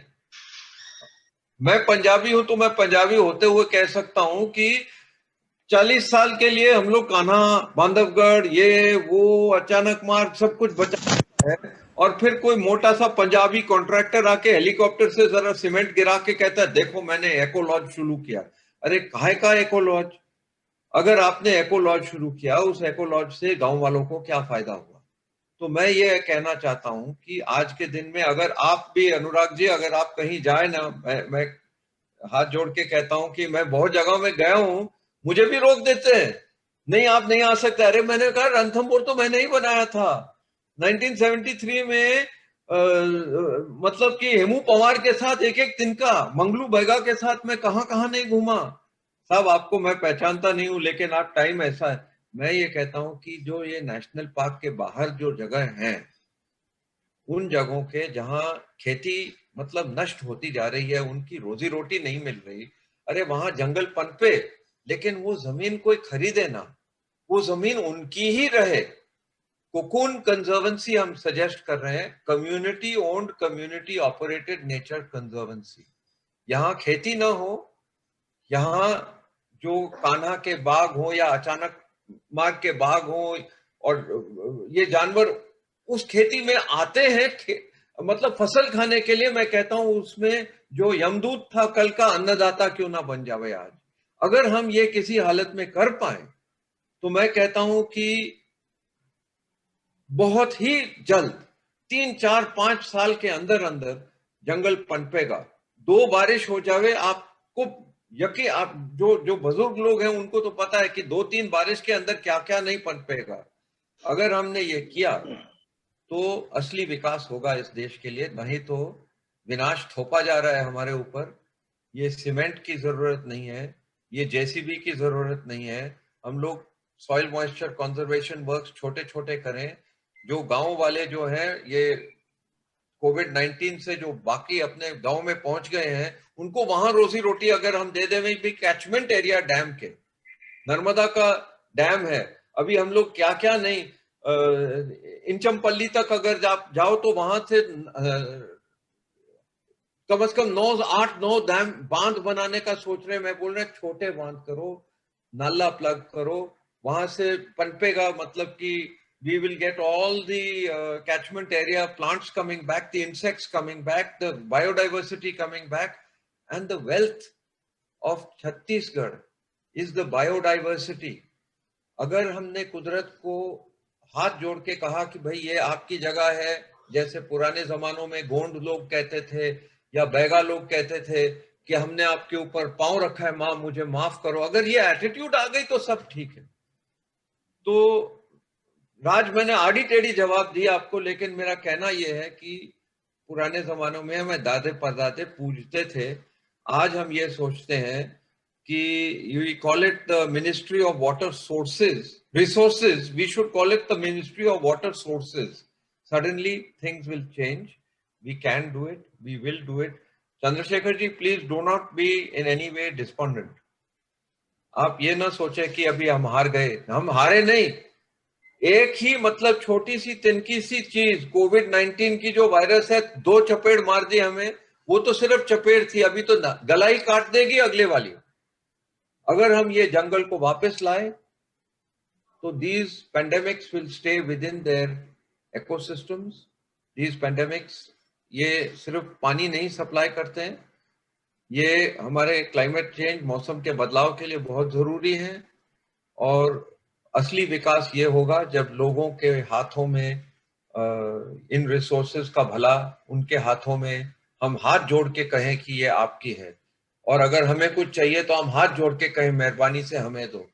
मैं पंजाबी हूं तो मैं पंजाबी होते हुए कह सकता हूं कि 40 साल के लिए हम लोग कान्हा, बांधवगढ़, ये वो, अचानक मार्ग सब कुछ बचा है, और फिर कोई मोटा सा पंजाबी कॉन्ट्रैक्टर आके हेलीकॉप्टर से जरा सीमेंट गिरा के कहता है देखो मैंने एको लॉज शुरू किया. अरे काहे का एको लॉज? अगर आपने एको लॉज शुरू किया, उस एको लॉज से गांव वालों को क्या फायदा हुआ? तो मैं ये कहना चाहता हूं कि आज के दिन में अगर आप भी, अनुराग जी, अगर आप कहीं जाए ना, मैं हाथ जोड़ के कहता हूं कि मैं बहुत जगह में गया हूं, मुझे भी रोक देते हैं, नहीं आप नहीं आ सकते. अरे मैंने कहा रणथंभौर तो मैंने ही बनाया था 1973 में. मतलब कि हेमू पवार के साथ एक तिनका, मंगलू बैगा के साथ मैं कहां नहीं घूमा. साहब आपको मैं पहचानता नहीं हूं, लेकिन आप टाइम ऐसा है. मैं ये कहता हूं कि जो ये नेशनल पार्क के बाहर जो जगह हैं, उन जगहों के जहां खेती मतलब नष्ट होती जा रही है, उनकी रोजी रोटी नहीं मिल रही, अरे वहां जंगल पनपे, लेकिन वो जमीन कोई खरीदे ना, वो जमीन उनकी ही रहे. कोकून कंजर्वेंसी हम सजेस्ट कर रहे हैं, community owned, community operated nature conservancy. यहाँ खेती ना हो, यहाँ जो कान्हा के बाग हो या अचानक मार्ग के बाग हो, और ये जानवर उस खेती में आते हैं, मतलब फसल खाने के लिए. मैं कहता हूं उसमें जो यमदूत था कल का अन्नदाता क्यों ना बन जावे आज. अगर हम ये किसी हालत में कर पाए तो मैं कहता हूं कि बहुत ही जल्द 3, 4, 5 साल के अंदर अंदर जंगल पनपेगा। 2 बारिश हो जावे, आपको यकीन, आप जो बुजुर्ग लोग हैं उनको तो पता है कि 2-3 बारिश के अंदर क्या क्या नहीं पनपेगा। अगर हमने ये किया तो असली विकास होगा इस देश के लिए, नहीं तो विनाश थोपा जा रहा है हमारे ऊपर। ये सीमेंट की जरूरत नहीं है, ये जेसीबी की जरूरत नहीं है। हम लोग सॉइल मॉइस्चर कंजर्वेशन वर्क्स छोटे छोटे करें। जो गांव वाले जो हैं, ये कोविड-19 से जो बाकी अपने गांव में पहुंच गए हैं, उनको वहां रोजी रोटी अगर हम दे दें भी। कैचमेंट एरिया डैम के, नर्मदा का डैम है, अभी हम लोग क्या क्या नहीं, इंचमपल्ली तक अगर जाओ तो वहां से कम से कम 8-9 डैम बांध बनाने का सोच रहे हैं। मैं बोल रहा हूं छोटे बांध करो, नाला प्लग करो, वहां से पनपेगा। मतलब कि we will get all the catchment area plants coming back, the insects coming back, the biodiversity coming back, and the wealth of Chhattisgarh is the biodiversity. अगर हमने कुदरत को हाथ जोड़ के कहा कि भाई ये आपकी जगह है, जैसे पुराने जमानों में गोंड लोग कहते थे या बैगा लोग कहते थे कि हमने आपके ऊपर पांव रखा है, मां मुझे माफ करो, अगर ये एटीट्यूड आ गई तो सब ठीक है। तो राज, मैंने आड़ी टेढ़ी जवाब दिया आपको, लेकिन मेरा कहना यह है कि पुराने जमानों में हमें दादे परदादे पूजते थे। आज हम ये सोचते हैं कि we call it the ministry of water sources resources, we should call it the ministry of water sources. Suddenly things will change, we can do it, we will do it. Chandrashekhar ji, please do not be in any way despondent. आप ये ना सोचे कि अभी हम हार गए, हम हारे नहीं। एक ही मतलब छोटी सी तिनकी सी चीज, कोविड-19 की जो वायरस है, 2 चपेट मार दी हमें, वो तो सिर्फ चपेट थी, अभी तो गला ही काट देगी अगले वाली। अगर हम ये जंगल को वापस लाए तो these pandemics will stay within their ecosystems. These pandemics ये सिर्फ पानी नहीं सप्लाई करते हैं, ये हमारे क्लाइमेट चेंज, मौसम के बदलाव के लिए बहुत जरूरी है। और असली विकास ये होगा जब लोगों के हाथों में इन रिसोर्सेज का भला, उनके हाथों में, हम हाथ जोड़ के कहें कि ये आपकी है। और अगर हमें कुछ चाहिए तो हम हाथ जोड़ के कहें मेहरबानी से हमें दो।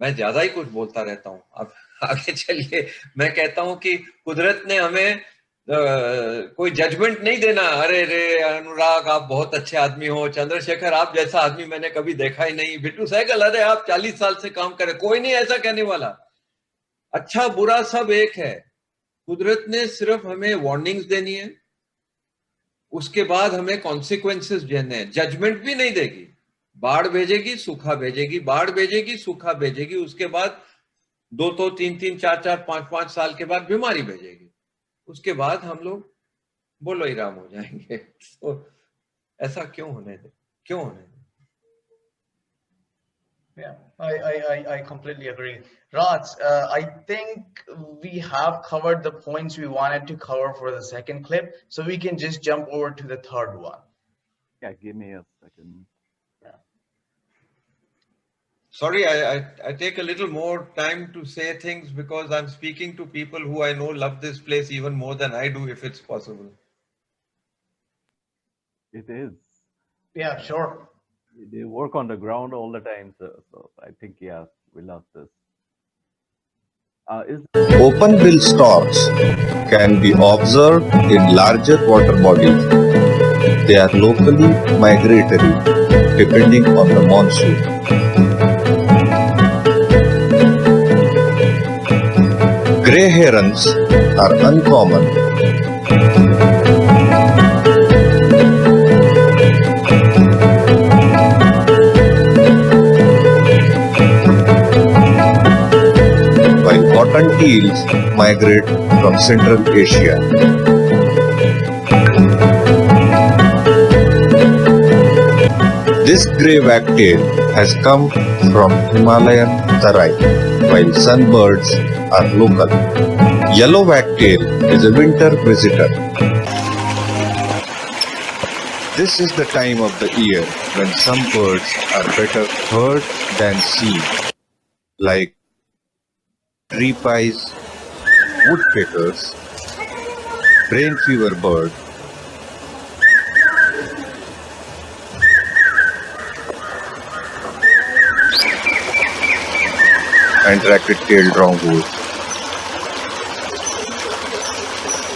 मैं ज्यादा ही कुछ बोलता रहता हूँ, अब आगे चलिए। मैं कहता हूँ कि कुदरत ने हमें कोई जजमेंट नहीं देना, अरे रे अनुराग आप बहुत अच्छे आदमी हो, चंद्रशेखर आप जैसा आदमी मैंने कभी देखा ही नहीं, बिट्टू सहगल अरे आप 40 साल से काम कर रहे, कोई नहीं ऐसा कहने वाला। अच्छा बुरा सब एक है। कुदरत ने सिर्फ हमें वार्निंग्स देनी है, उसके बाद हमें कॉन्सिक्वेंसेस देने हैं। जजमेंट भी नहीं देगी, बाढ़ भेजेगी, सूखा भेजेगी, बाढ़ भेजेगी, सूखा भेजेगी, उसके बाद 2 3 4 5 साल के बाद बीमारी भेजेगी, उसके बाद हम लोग बोलो ही राम हो जाएंगे। तो ऐसा क्यों होने दे, क्यों होने दे? Yeah, I completely agree. Raj, I think we have covered the points we wanted to cover for the second clip, so we can just jump over to the third one. Yeah, give me a second. Sorry, I take a little more time to say things because I'm speaking to people who I know love this place even more than I do, if it's possible. It is. Yeah, sure. They work on the ground all the time, so I think, yeah, we love this. Open bill storks can be observed in larger water bodies. They are locally migratory depending on the monsoon. Grey herons are uncommon. While cotton teals migrate from Central Asia. This grey wagtail has come from Himalayan Tarai, while sunbirds are local. Yellow wagtail is a winter visitor. This is the time of the year when some birds are better heard than seen, like tree pies, woodpeckers, brain fever bird, and racket-tailed rongoors.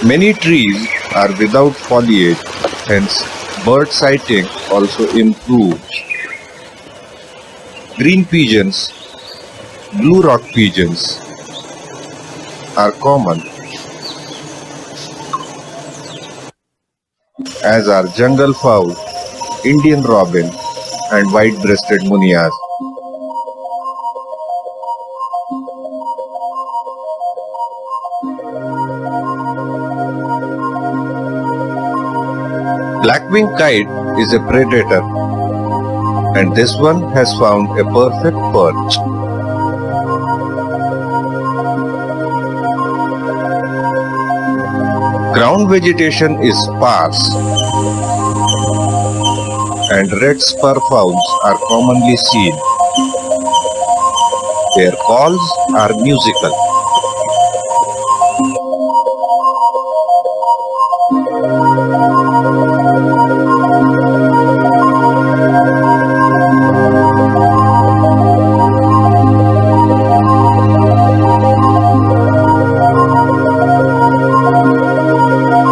Many trees are without foliage, hence bird sighting also improves. Green pigeons, blue rock pigeons are common, as are jungle fowl, Indian robin, and white-breasted munias. Blackwing kite is a predator, and this one has found a perfect perch. Ground vegetation is sparse, and red spur fowls are commonly seen. Their calls are musical.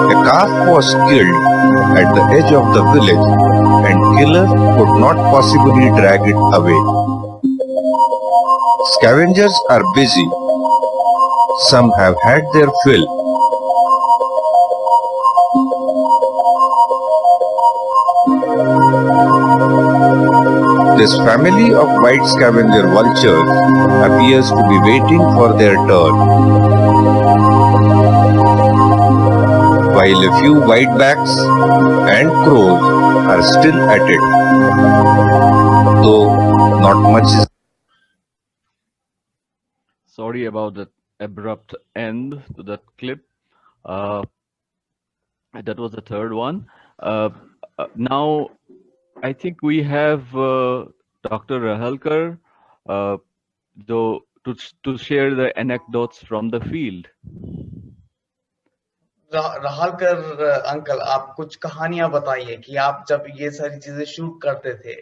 A calf was killed at the edge of the village, and killer could not possibly drag it away. Scavengers are busy. Some have had their fill. This family of white scavenger vultures appears to be waiting for their turn, while a few whitebacks and crows are still at it, though not much is. Sorry about that abrupt end to that clip. Uh, that was the third one. Now, I think we have Dr. Rahalkar to share the anecdotes from the field. Rahalkar uncle, आप कुछ कहानियां बताइए कि आप जब ये सारी चीजें शूट करते थे,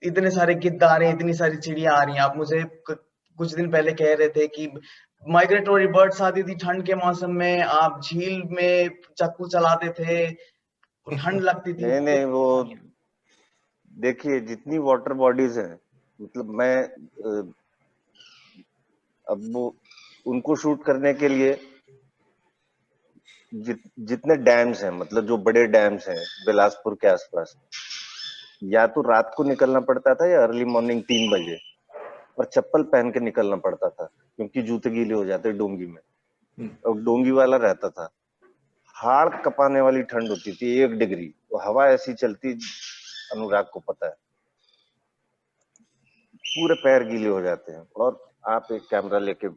इतने सारे गिद्ध आ रहे हैं, इतनी सारी चिड़िया आ रही हैं, आप मुझे कुछ दिन पहले कह रहे थे कि माइग्रेटोरी बर्ड्स आती थी ठंड के मौसम में, आप झील में चाकू चलाते थे, ठंड लगती थी। नहीं वो देखिए जितनी वाटर बॉडीज हैं, मतलब मैं अब वो उनको शूट करने के लिए जितने डैम्स हैं, मतलब जो बड़े डैम्स हैं बिलासपुर के आसपास, या तो रात को निकलना पड़ता था या अर्ली मॉर्निंग 3 बजे, और चप्पल पहन के निकलना पड़ता था क्योंकि जूते गीले हो जाते डोंगी में। और डोंगी वाला रहता था, हाड़ कपाने वाली ठंड होती थी 1 डिग्री, वो हवा ऐसी चलती, अनुराग को पता है, पूरे पैर गीले हो जाते हैं। और आप एक कैमरा लेके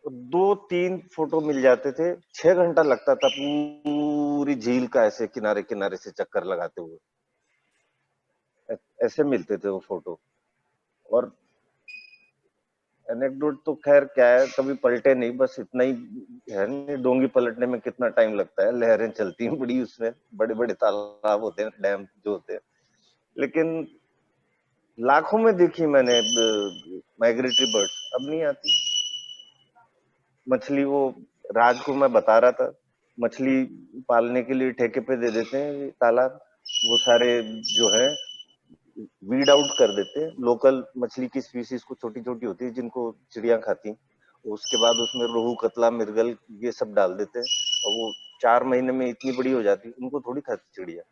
2-3 फोटो मिल जाते थे, 6 घंटा लगता था पूरी झील का ऐसे किनारे किनारे से चक्कर लगाते हुए, ऐसे मिलते थे वो फोटो। और एनेक्डोट तो खैर क्या है, कभी पलटे नहीं, बस इतना ही है। नहीं, डोंगी पलटने में कितना टाइम लगता है, लहरें चलती हैं बड़ी, उसमें बड़े बड़े तालाब होते हैं, डैम जो होते हैं। लेकिन लाखों में देखी मैंने माइग्रेटरी बर्ड्स, अब नहीं आती। मछली, वो राज को मैं बता रहा था, मछली पालने के लिए ठेके पे दे देते हैं तालाब, वो सारे जो है वीड आउट कर देते हैं। लोकल मछली की स्पीसीज को, छोटी छोटी होती है जिनको चिड़िया खाती, उसके बाद उसमें रोहू, कतला, मिर्गल ये सब डाल देते हैं, और वो 4 महीने में इतनी बड़ी हो जाती है। उनको थोड़ी खाती चिड़िया,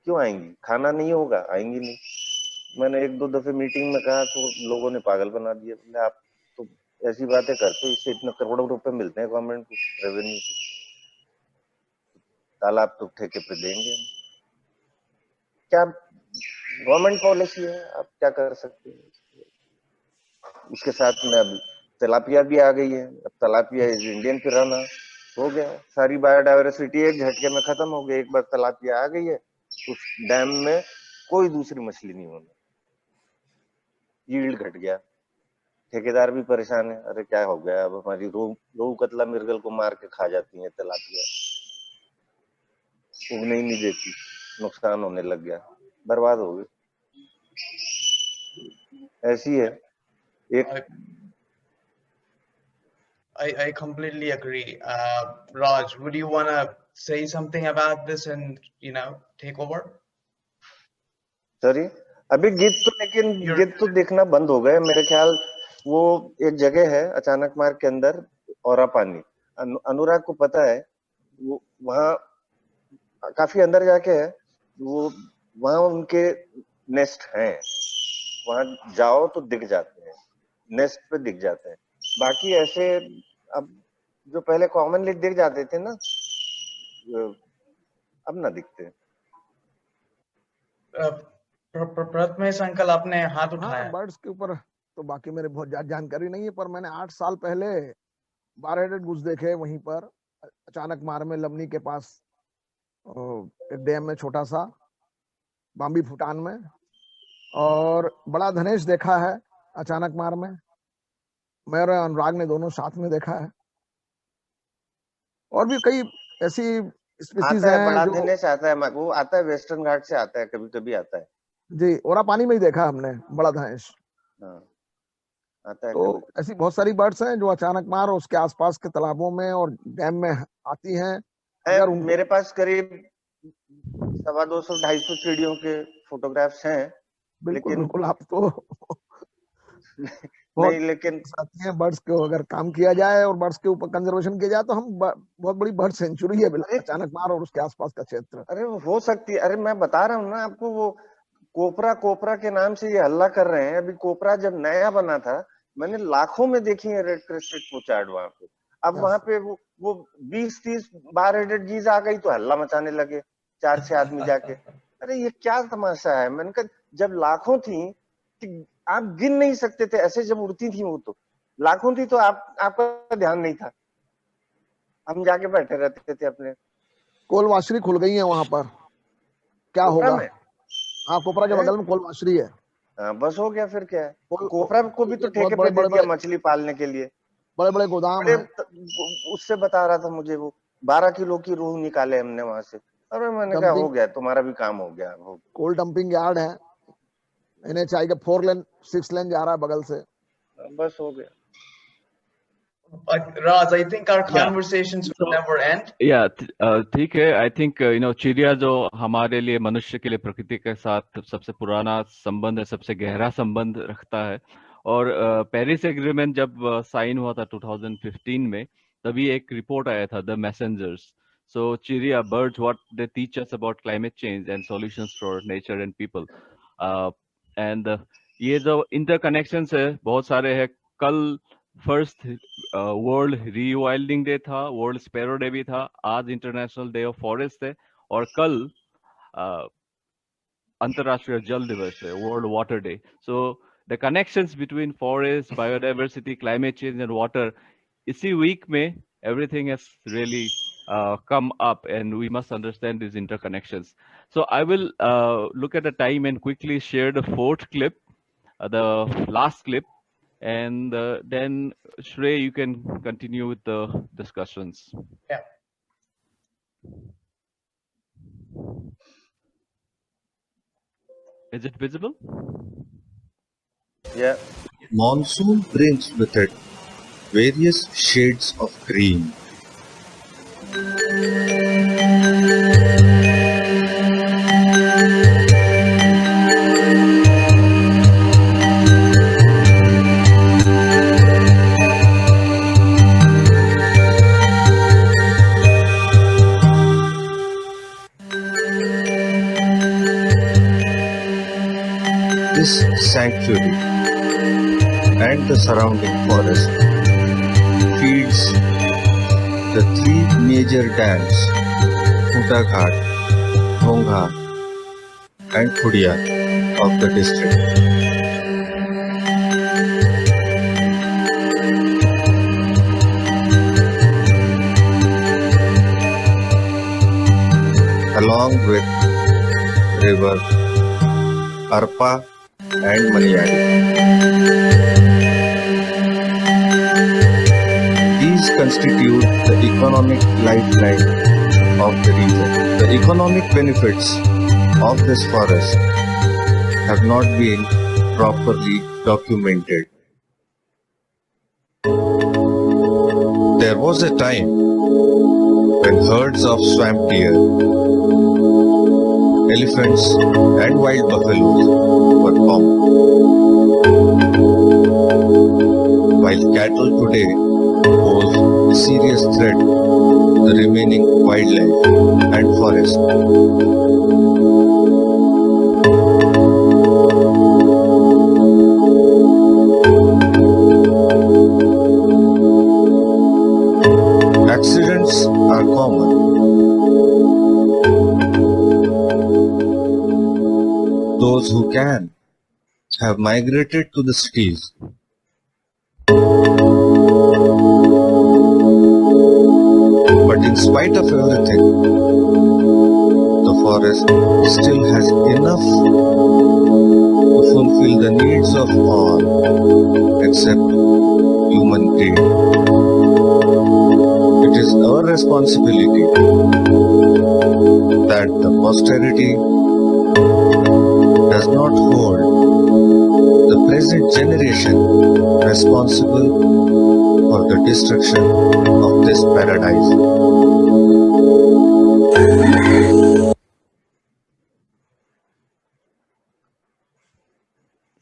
क्यों आएंगी, खाना नहीं होगा, आएंगी नहीं। मैंने 1-2 दफे मीटिंग में कहा तो लोगों ने पागल बना दिया, बोले आप तो ऐसी बातें करते हो, इससे इतने करोड़ों रुपए मिलते हैं गवर्नमेंट को रेवेन्यू, तालाब तो ठेके पे देंगे। क्या गवर्नमेंट पॉलिसी है, आप क्या कर सकते हैं। उसके साथ में अब तिलापिया भी आ गई है, अब तिलापिया इज इंडियन पिराना हो गया, सारी बायोडायवर्सिटी एक झटके में खत्म हो गई। एक बार तिलापिया आ गई है, उस डैम में कोई दूसरी मछली नहीं होनी, यील्ड घट गया, ठेकेदार भी परेशान है, अरे क्या हो गया, अब हमारी रोहू, कतला, मिर्गल को मार के खा जाती है तिलापिया। उगने ही नहीं देती, नुकसान होने लग गया, बर्बाद हो गई। ऐसी है एक। I completely agree. Raj, would you want to say something about this and, take over? Sorry, अभी गीत तो देखना बंद हो गए मेरे ख्याल। वो एक जगह है अचानक मार्ग के अंदर, औरा पानी, अनुराग को पता है, वो वहाँ काफी अंदर जाके है वो, वहाँ उनके नेस्ट हैं, वहाँ जाओ तो दिख जाते हैं, नेस्ट पे दिख जाते हैं। बाकी ऐसे अब जो पहले कॉमनली दिख जाते थे ना, अब ना दिखते। प्रथमेश अंकल, आपने हाथ उठाया। बर्ड्स के ऊपर तो बाकी मेरे बहुत जानकारी नहीं है, पर मैंने 8 साल पहले बारहेडेड गुज देखे वहीं पर अचानक मार में, लमनी के पास एक डैम में, छोटा सा बाम्बी फुटान में। और बड़ा धनेश देखा है अचानक मार में, मैं और अनुराग ने दोनों साथ में देखा है। और भी कई ऐसी स्पीशीज हैं। बड़ा धनेश आता है, वो आता है वेस्टर्न घाट से आता है, कभी कभी आता है जी, ओरा पानी में ही देखा हमने बड़ा धनेश। आता है। तो ऐसी बहुत सारी बर्ड्स हैं जो अचानक मार और उसके आसपास के तालाबों में और डैम में आती हैं। अगर मेरे पास करीब 250-250 चिड़ियों के फोटोग्राफ्स हैं। बिल्कुल बिल्कुल, आप तो नहीं, लेकिन बर्ड्स को अगर काम किया जाए और बर्ड्स के ऊपर कंजर्वेशन किया जाए तो हम बहुत बड़ी बर्ड सेंचुरी है अचानक मार और उसके आसपास का क्षेत्र। अरे हो सकती है। अरे मैं बता रहा हूँ ना आपको, वो कोपरा के नाम से ये हल्ला कर रहे हैं। अभी कोपरा जब नया बना था, मैंने लाखों में देखी है रेड क्रेस्टेड पोचार्ड वहां पे। अब वहां पे वो 20-30 बारहेडेड गीज आ गई तो हल्ला मचाने लगे 4-6 आदमी जाके। अरे ये क्या तमाशा है। मैंने कहा जब लाखों थी, आप गिन नहीं सकते थे ऐसे, जब उड़ती थी वो तो लाखों थी, तो आपका ध्यान नहीं था, हम जाके बैठे रहते थे अपने। कोलवाशरी खुल गई है वहां पर, क्या होगा? हाँ, कोपरा के बगल में कोलवाशरी है। बस हो गया, फिर क्या है। कोपरा को भी तो ठेके पे दे दिया मछली पालने के लिए, बड़े बड़े गोदाम है। उससे बता रहा था मुझे, वो 12 किलो की रूह निकाले हमने वहां से। अरे मैंने कहा हो गया, तुम्हारा भी काम हो गया। कोल्ड डंपिंग यार्ड है, NHI का 4 लेन 6 लेन जा रहा है बगल से, बस हो गया। Raj, I think our conversations will never end. Yeah, ठीक है। I think चिड़िया जो हमारे लिए, मनुष्य के लिए प्रकृति के साथ सबसे पुराना संबंध है, सबसे गहरा संबंध रखता है। और पेरिस एग्रीमेंट जब साइन हुआ था 2015 में, तभी एक रिपोर्ट आया था, द मैसेंजर्स। सो चिड़िया, birds, what they teach us about climate change and solutions for nature and people. And ये जो इंटरकनेक्शंस है बहुत सारे हैं। कल फर्स्ट वर्ल्ड रीवाइल्डिंग डे था, वर्ल्ड स्पैरो डे भी था, आज इंटरनेशनल डे ऑफ फॉरेस्ट है, और कल अंतरराष्ट्रीय जल दिवस है, world water day. So the connections between forest, biodiversity, climate change and water, इसी वीक में everything has really come up, and we must understand these interconnections. So I will look at the time and quickly share the 4th clip, the last clip, and then Shrey, you can continue with the discussions. Yeah. Is it visible? Yeah. Monsoon brings with it various shades of green. This sanctuary and the surrounding forest feeds the 3 major dams, Futa Ghat, Dhongha and Khudiya of the district. Along with river Arpa and Maniari. These constitute the economic lifeline of the region. The economic benefits of this forest have not been properly documented. There was a time when herds of swamp deer, elephants, and wild buffaloes were common, while cattle today pose a serious threat to the remaining wildlife and forest. Accidents are common. Those who can have migrated to the cities. But in spite of everything, the forest still has enough to fulfill the needs of all except human greed. It is our responsibility that the posterity does not hold the present generation responsible for the destruction of this paradise.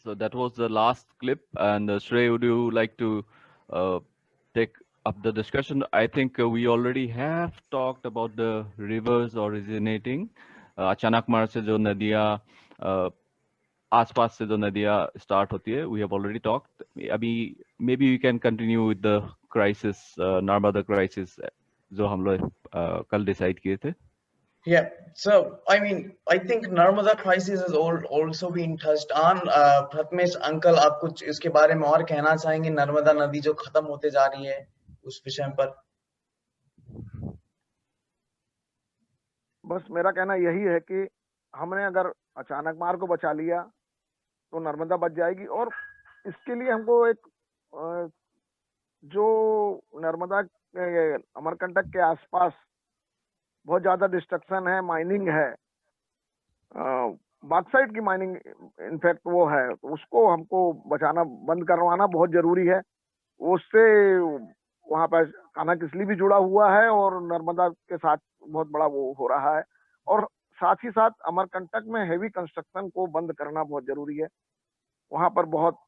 So that was the last clip. And Shrey, would you like to take up the discussion? I think we already have talked about the rivers originating. अचानक मार से जो नदियाँ आसपास से जो नदियाँ start होती है, we have already talked. अभी maybe we can continue with the crisis, Narmada crisis, जो हम लोग कल decide किए थे. Yeah, so I mean, I think Narmada crisis has also been touched on. Prathamesh uncle, आप कुछ इसके बारे में और कहना चाहेंगे? नर्मदा नदी जो खत्म होते जा रही है, उस विषय पर. बस मेरा कहना यही है कि हमने अगर अचानक मार को बचा लिया तो नर्मदा बच जाएगी, और इसके लिए हमको एक जो नर्मदा अमरकंटक के आसपास बहुत ज्यादा डिस्ट्रक्शन है, माइनिंग है, बॉक्साइट की माइनिंग इनफैक्ट वो है, तो उसको हमको बचाना, बंद करवाना बहुत जरूरी है. उससे वहां पर कान्हा किसली भी जुड़ा हुआ है और नर्मदा के साथ बहुत बड़ा वो हो रहा है, और साथ ही साथ अमरकंटक में हेवी कंस्ट्रक्शन को बंद करना बहुत जरूरी है. वहां पर बहुत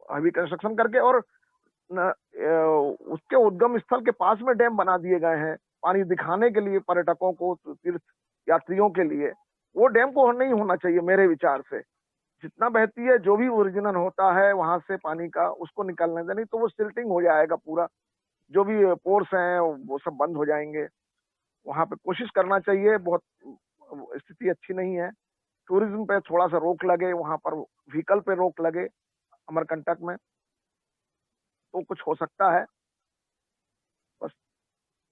हेवी कंस्ट्रक्शन करके और उसके उद्गम स्थल के पास में डैम बना दिए गए हैं पानी दिखाने के लिए पर्यटकों को, तीर्थ यात्रियों के लिए. वो डैम को नहीं होना चाहिए मेरे विचार से. जितना बहती है, जो भी ओरिजिनल होता है वहां से पानी का, उसको निकलने दें, नहीं तो वो सिल्टिंग हो जाएगा पूरा. जो भी पोर्स हैं वो सब बंद हो जाएंगे. वहां पे कोशिश करना चाहिए. बहुत स्थिति अच्छी नहीं है. टूरिज्म पे थोड़ा सा रोक लगे, वहां पर व्हीकल पे रोक लगे अमरकंटक में, तो कुछ हो सकता है. बस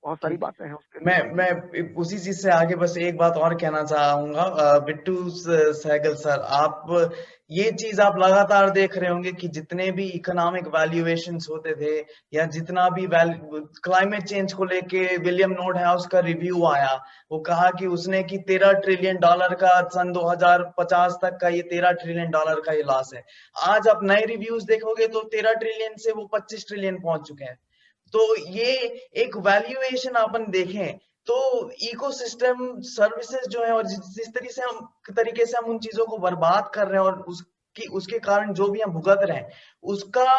बहुत सारी बातें हैं उसके लिए. मैं उसी चीज से आगे बस एक बात और कहना चाहूंगा. बिट्टू सहगल सर, आप ये चीज आप लगातार देख रहे होंगे कि जितने भी इकोनॉमिक वैल्यूएशंस होते थे या जितना भी क्लाइमेट चेंज को लेके विलियम नोर्ड हाउस का रिव्यू आया, वो कहा कि उसने कि $13 ट्रिलियन का सन 2050 तक का ये $13 ट्रिलियन का ये लॉस है. आज आप नए रिव्यूज देखोगे तो 13 ट्रिलियन से वो 25 ट्रिलियन पहुंच चुके हैं. तो ये एक वैल्यूएशन अपन देखें तो इकोसिस्टम सर्विसेज जो है और जिस तरीके से हम उन चीजों को बर्बाद कर रहे हैं और उसके कारण जो भी हम भुगत रहे हैं उसका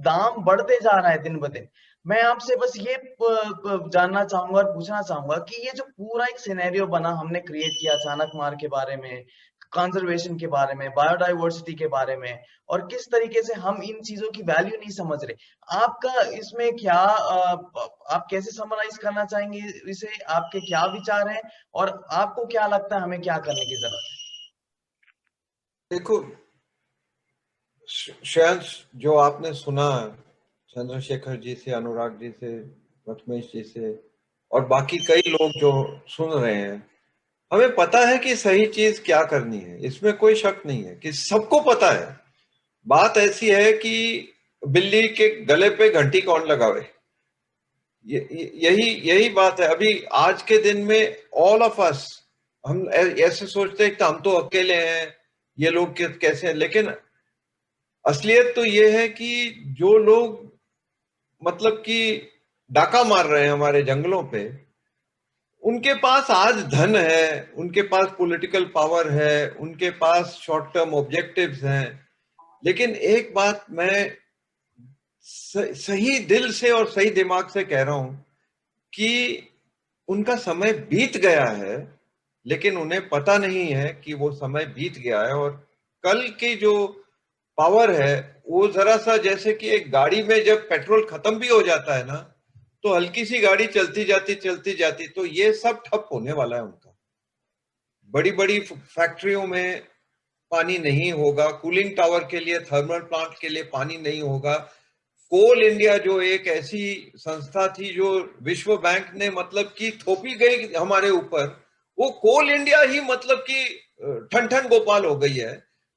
दाम बढ़ते जा रहा है दिन ब दिन. मैं आपसे बस ये जानना चाहूंगा और पूछना चाहूंगा कि ये जो पूरा एक सिनेरियो बना, हमने क्रिएट किया अचानक मार के बारे में, कंजर्वेशन के बारे में, बायोडाइवर्सिटी के बारे में, और किस तरीके से हम इन चीजों की वैल्यू नहीं समझ रहे. आपका इसमें क्या आप कैसे समराइज करना चाहेंगे इसे? आपके क्या विचार हैं और आपको क्या लगता है हमें क्या करने की जरूरत है? देखो श्रेयांश, जो आपने सुना चंद्रशेखर जी से, अनुराग जी से, प्रथमेश जी से और बाकी कई लोग जो सुन रहे हैं, हमें पता है कि सही चीज क्या करनी है. इसमें कोई शक नहीं है कि सबको पता है. बात ऐसी है कि बिल्ली के गले पे घंटी कौन लगावे. यही बात है। अभी आज के दिन में ऑल ऑफ अस, हम ऐसे सोचते हैं कि हम तो अकेले हैं, ये लोग कैसे हैं, लेकिन असलियत तो ये है कि जो लोग मतलब कि डाका मार रहे हैं हमारे जंगलों पे, उनके पास आज धन है, उनके पास पॉलिटिकल पावर है, उनके पास शॉर्ट टर्म ऑब्जेक्टिव्स हैं। लेकिन एक बात मैं सही दिल से और सही दिमाग से कह रहा हूं कि उनका समय बीत गया है, लेकिन उन्हें पता नहीं है कि वो समय बीत गया है। और कल की जो पावर है वो जरा सा, जैसे कि एक गाड़ी में जब पेट्रोल खत्म भी हो जाता है ना, तो हल्की सी गाड़ी चलती जाती, तो ये सब ठप होने वाला है उनका। बड़ी बड़ी फैक्ट्रियों में पानी नहीं होगा, कूलिंग टावर के लिए, थर्मल प्लांट के लिए पानी नहीं होगा। कोल इंडिया जो एक ऐसी संस्था थी जो विश्व बैंक ने मतलब कि थोपी गई हमारे ऊपर, वो कोल इंडिया ही मतलब कि ठन ठन गोपाल हो गई है।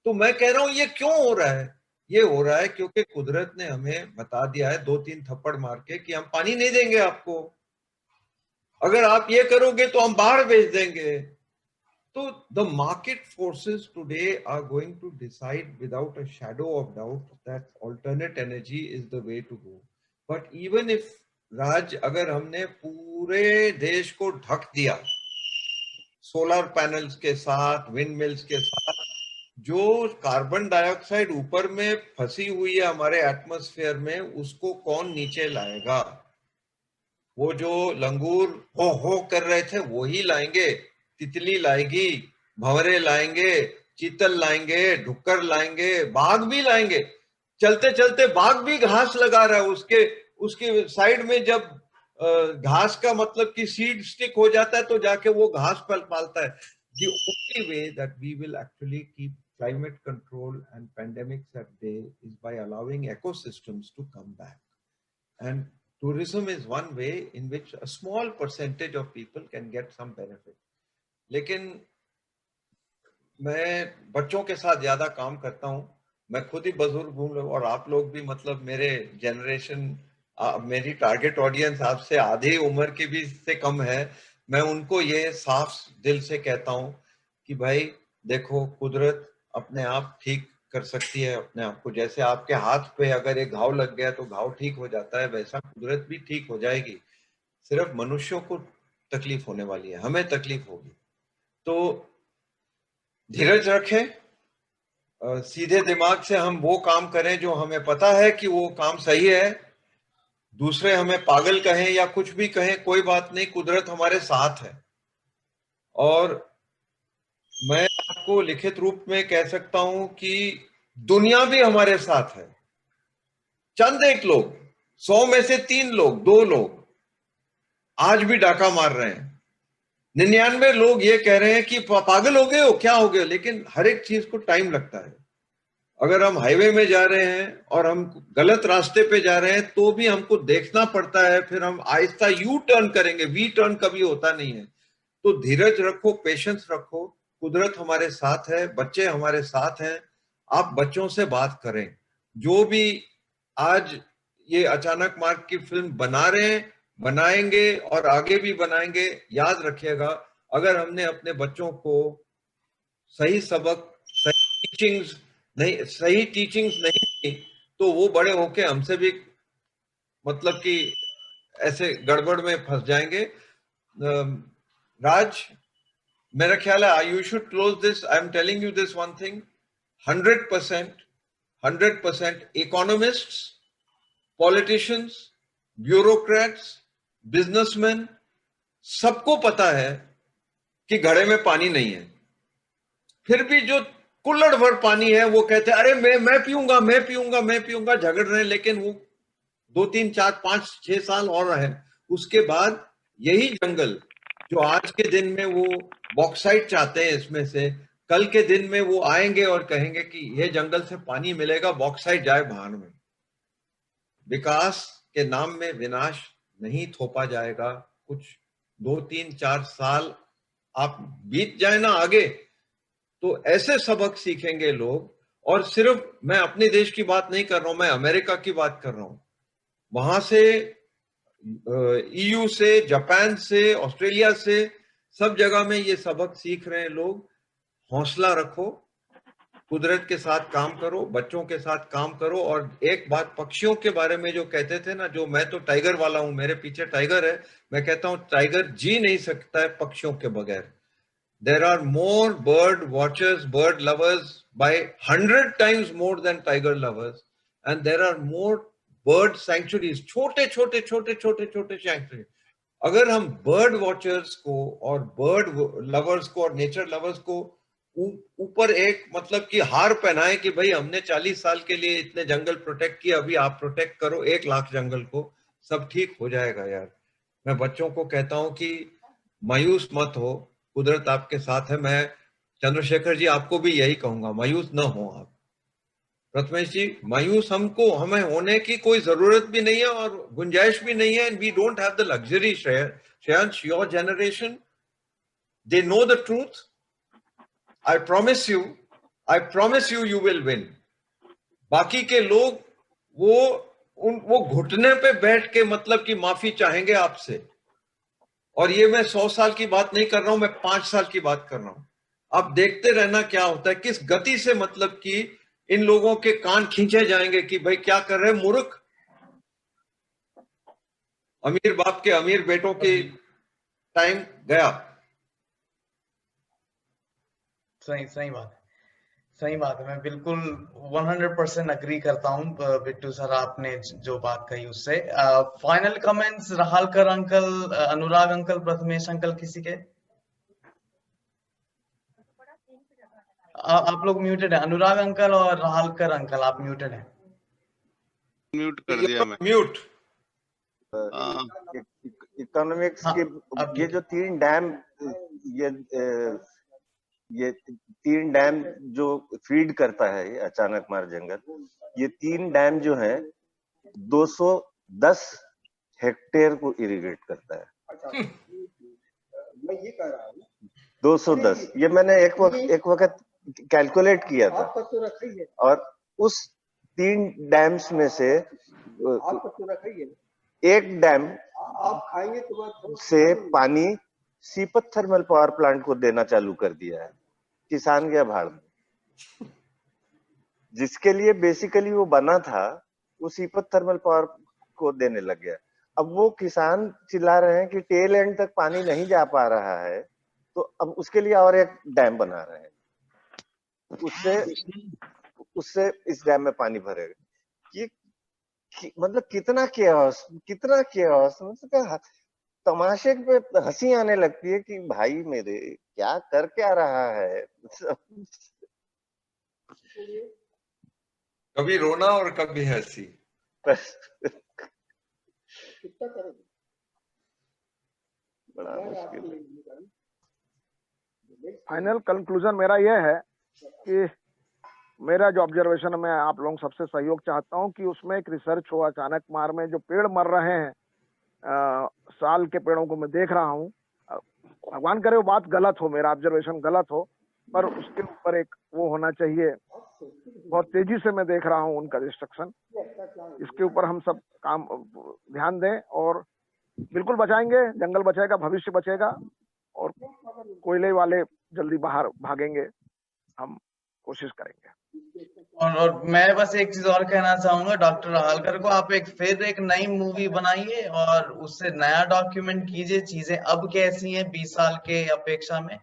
तो मैं कह रहा हूं ये क्यों हो रहा है? ये हो रहा है क्योंकि कुदरत ने हमें बता दिया है 2-3 थप्पड़ मार के कि हम पानी नहीं देंगे आपको, अगर आप ये करोगे तो हम बाहर भेज देंगे। So the market forces today are going to decide without a shadow of doubt that alternate energy is the way to go. But even if राज, अगर हमने पूरे देश को ढक दिया सोलर पैनल्स के साथ, विंड मिल्स के साथ, जो कार्बन डाइऑक्साइड ऊपर में फंसी हुई है हमारे एटमॉस्फेयर में, उसको कौन नीचे लाएगा? वो जो लंगूर हो कर रहे थे वो ही लाएंगे। तितली लाएगी, भंवरे लाएंगे, चीतल लाएंगे, ढुक्कर लाएंगे, बाघ भी लाएंगे। चलते चलते बाघ भी घास लगा रहा है, उसके साइड में जब घास का मतलब कि सीड स्टिक हो जाता है तो जाके वो घास पालता है। The only way that we will actually keep climate control and pandemics at bay is by allowing ecosystems to come back. And tourism is one way in which a small percentage of people can get some benefit. लेकिन मैं बच्चों के साथ ज्यादा काम करता हूँ, मैं खुद ही बुजुर्ग हूँ, और आप लोग भी मतलब मेरे जनरेशन, मेरी टारगेट ऑडियंस आपसे आधी उम्र की भी से कम है। मैं उनको ये साफ दिल से कहता हूँ कि भाई देखो, कुदरत अपने आप ठीक कर सकती है अपने आप को। जैसे आपके हाथ पे अगर एक घाव लग गया तो घाव ठीक हो जाता है, वैसा कुदरत भी ठीक हो जाएगी। सिर्फ मनुष्यों को तकलीफ होने वाली है, हमें तकलीफ होगी। तो धीरज रखें, सीधे दिमाग से हम वो काम करें जो हमें पता है कि वो काम सही है। दूसरे हमें पागल कहें या कुछ भी कहें, कोई बात नहीं, कुदरत हमारे साथ है। और मैं आपको लिखित रूप में कह सकता हूं कि दुनिया भी हमारे साथ है। चंद एक लोग, 100 में से 3 लोग, 2 लोग आज भी डाका मार रहे हैं। 99 लोग ये कह रहे हैं कि पागल हो गए हो, क्या हो गए। लेकिन हर एक चीज को टाइम लगता है। अगर हम हाईवे में जा रहे हैं और हम गलत रास्ते पे जा रहे हैं तो भी हमको देखना पड़ता है, फिर हम आहिस्ता यू टर्न करेंगे, वी टर्न कभी होता नहीं है। तो धीरज रखो, पेशेंस रखो, कुदरत हमारे साथ है, बच्चे हमारे साथ हैं। आप बच्चों से बात करें, जो भी आज ये अचानक मार्ग की फिल्म बना रहे हैं, बनाएंगे और आगे भी बनाएंगे। याद रखिएगा, अगर हमने अपने बच्चों को सही सबक, सही टीचिंग्स नहीं दी तो वो बड़े होके हमसे भी मतलब कि ऐसे गड़बड़ में फंस जाएंगे। राज, मेरा ख्याल है you should close this. I am telling you this one thing, 100% economists, politicians, bureaucrats, businessman, सबको पता है कि घड़े में पानी नहीं है। फिर भी जो कुल्हड़ भर पानी है वो कहते हैं अरे मैं पीऊंगा, झगड़ रहे हैं। लेकिन वो 2, 3, 4, 5, 6 साल और रहे, उसके बाद यही जंगल जो आज के दिन में वो बॉक्साइट चाहते हैं, इसमें से कल के दिन में वो आएंगे और कहेंगे कि ये जंगल से पानी मिलेगा, बॉक्साइट जाए बाहर में। विकास के नाम में विनाश नहीं थोपा जाएगा। कुछ 2, 3, 4 साल आप बीत जाए ना आगे, तो ऐसे सबक सीखेंगे लोग। और सिर्फ मैं अपने देश की बात नहीं कर रहा हूं, मैं अमेरिका की बात कर रहा हूं। वहां से EU से, जापान से, ऑस्ट्रेलिया से, सब जगह में ये सबक सीख रहे हैं लोग। हौसला रखो, कुदरत के साथ काम करो, बच्चों के साथ काम करो। और एक बात पक्षियों के बारे में जो कहते थे ना, जो मैं तो टाइगर वाला हूं, मेरे पीछे टाइगर है, मैं कहता हूं टाइगर जी नहीं सकता है पक्षियों के बगैर। There are more bird watchers, bird lovers by 100 times more than tiger lovers, and there are more bird sanctuaries, छोटे छोटे छोटे छोटे छोटे sanctuaries। अगर हम बर्ड वॉचर्स को और बर्ड लवर्स को और नेचर लवर्स को ऊपर एक मतलब कि हार पहनाए कि भाई हमने 40 साल के लिए इतने जंगल प्रोटेक्ट किए, अभी आप प्रोटेक्ट करो 1 लाख जंगल को, सब ठीक हो जाएगा यार। मैं बच्चों को कहता हूं कि मायूस मत हो, कुदरत आपके साथ है। मैं चंद्रशेखर जी आपको भी यही कहूंगा, मायूस न हो आप। प्रथमेश जी, मायूस हमें होने की कोई जरूरत भी नहीं है और गुंजाइश भी नहीं है। We don't have the luxury. Shreyansh, your generation, they know the truth. I promise you you will win. बाकी के लोग वो घुटने पे बैठ के मतलब कि माफी चाहेंगे आपसे। और ये मैं 100 साल की बात नहीं कर रहा हूं, मैं 5 साल की बात कर रहा हूं। आप देखते रहना क्या होता है, किस गति से मतलब कि इन लोगों के कान खींचे जाएंगे कि भाई क्या कर रहे हैं मूर्ख। अमीर बाप के अमीर बेटों की टाइम गया। सही बात है, सही बात है। मैं बिल्कुल 100% अग्री करता हूँ बिट्टू सर, आपने जो बात कही उससे। फाइनल कमेंट्स रहालकर अंकल, अनुराग अंकल, प्रथमेश अंकल, किसी के? आप लोग म्यूटेड है, अनुराग अंकल और रहालकर अंकल, आप म्यूटेड है। म्यूट कर दिया मैं। म्यूट। इकोनॉमिक्स हाँ, के अब ये ठीक जो 3 डैम, ये 3 डैम जो फीड करता है ये अचानक मार जंगल, ये 3 डैम जो है 210 हेक्टेयर को इरिगेट करता है। मैं ये कह रहा हूँ 210, ये मैंने एक वक्त कैलकुलेट किया था। आपका तो रखा ही है, और उस 3 डैम्स में से आपका तो रखा ही है। एक डैम आप खाएंगे तो से पानी सीपत थर्मल पावर प्लांट को देना चालू कर दिया है। किसान गया भाड़ में। जिसके लिए बेसिकली वो बना था, वो सीपत थर्मल पावर को देने लग गया। अब वो किसान चिल्ला रहे हैं कि टेल एंड तक पानी नहीं जा पा रहा है, तो अब उसके लिए और एक डैम बना रहे हैं, उससे इस डैम में पानी भरेगा। ये मतलब कितना केओस मतलब तमाशे पे हंसी आने लगती है कि भाई मेरे क्या कर क्या रहा है। कभी रोना और कभी हंसी। कितना करेंगे, बड़ा मुश्किल है। फाइनल कंक्लूजन मेरा यह है कि मेरा जो ऑब्जर्वेशन, मैं आप लोगों सबसे सहयोग चाहता हूं कि उसमें एक रिसर्च हो। अचानक मार में जो पेड़ मर रहे हैं, साल के पेड़ों को मैं देख रहा हूं, भगवान करे वो बात गलत हो, मेरा ऑब्जर्वेशन गलत हो, पर उसके ऊपर एक वो होना चाहिए। बहुत तेजी से मैं देख रहा हूं उनका डिस्ट्रक्शन। इसके ऊपर हम सब काम ध्यान दें और बिल्कुल बचाएंगे, जंगल बचेगा, भविष्य बचेगा और कोयले वाले जल्दी बाहर भागेंगे। हम कोशिश करेंगे। और मैं बस एक चीज और कहना चाहूंगा डॉक्टर रहालकर को, आप फिर एक नई मूवी बनाइए और उससे नया डॉक्यूमेंट कीजिए चीजें अब कैसी हैं 20 साल के अपेक्षा में,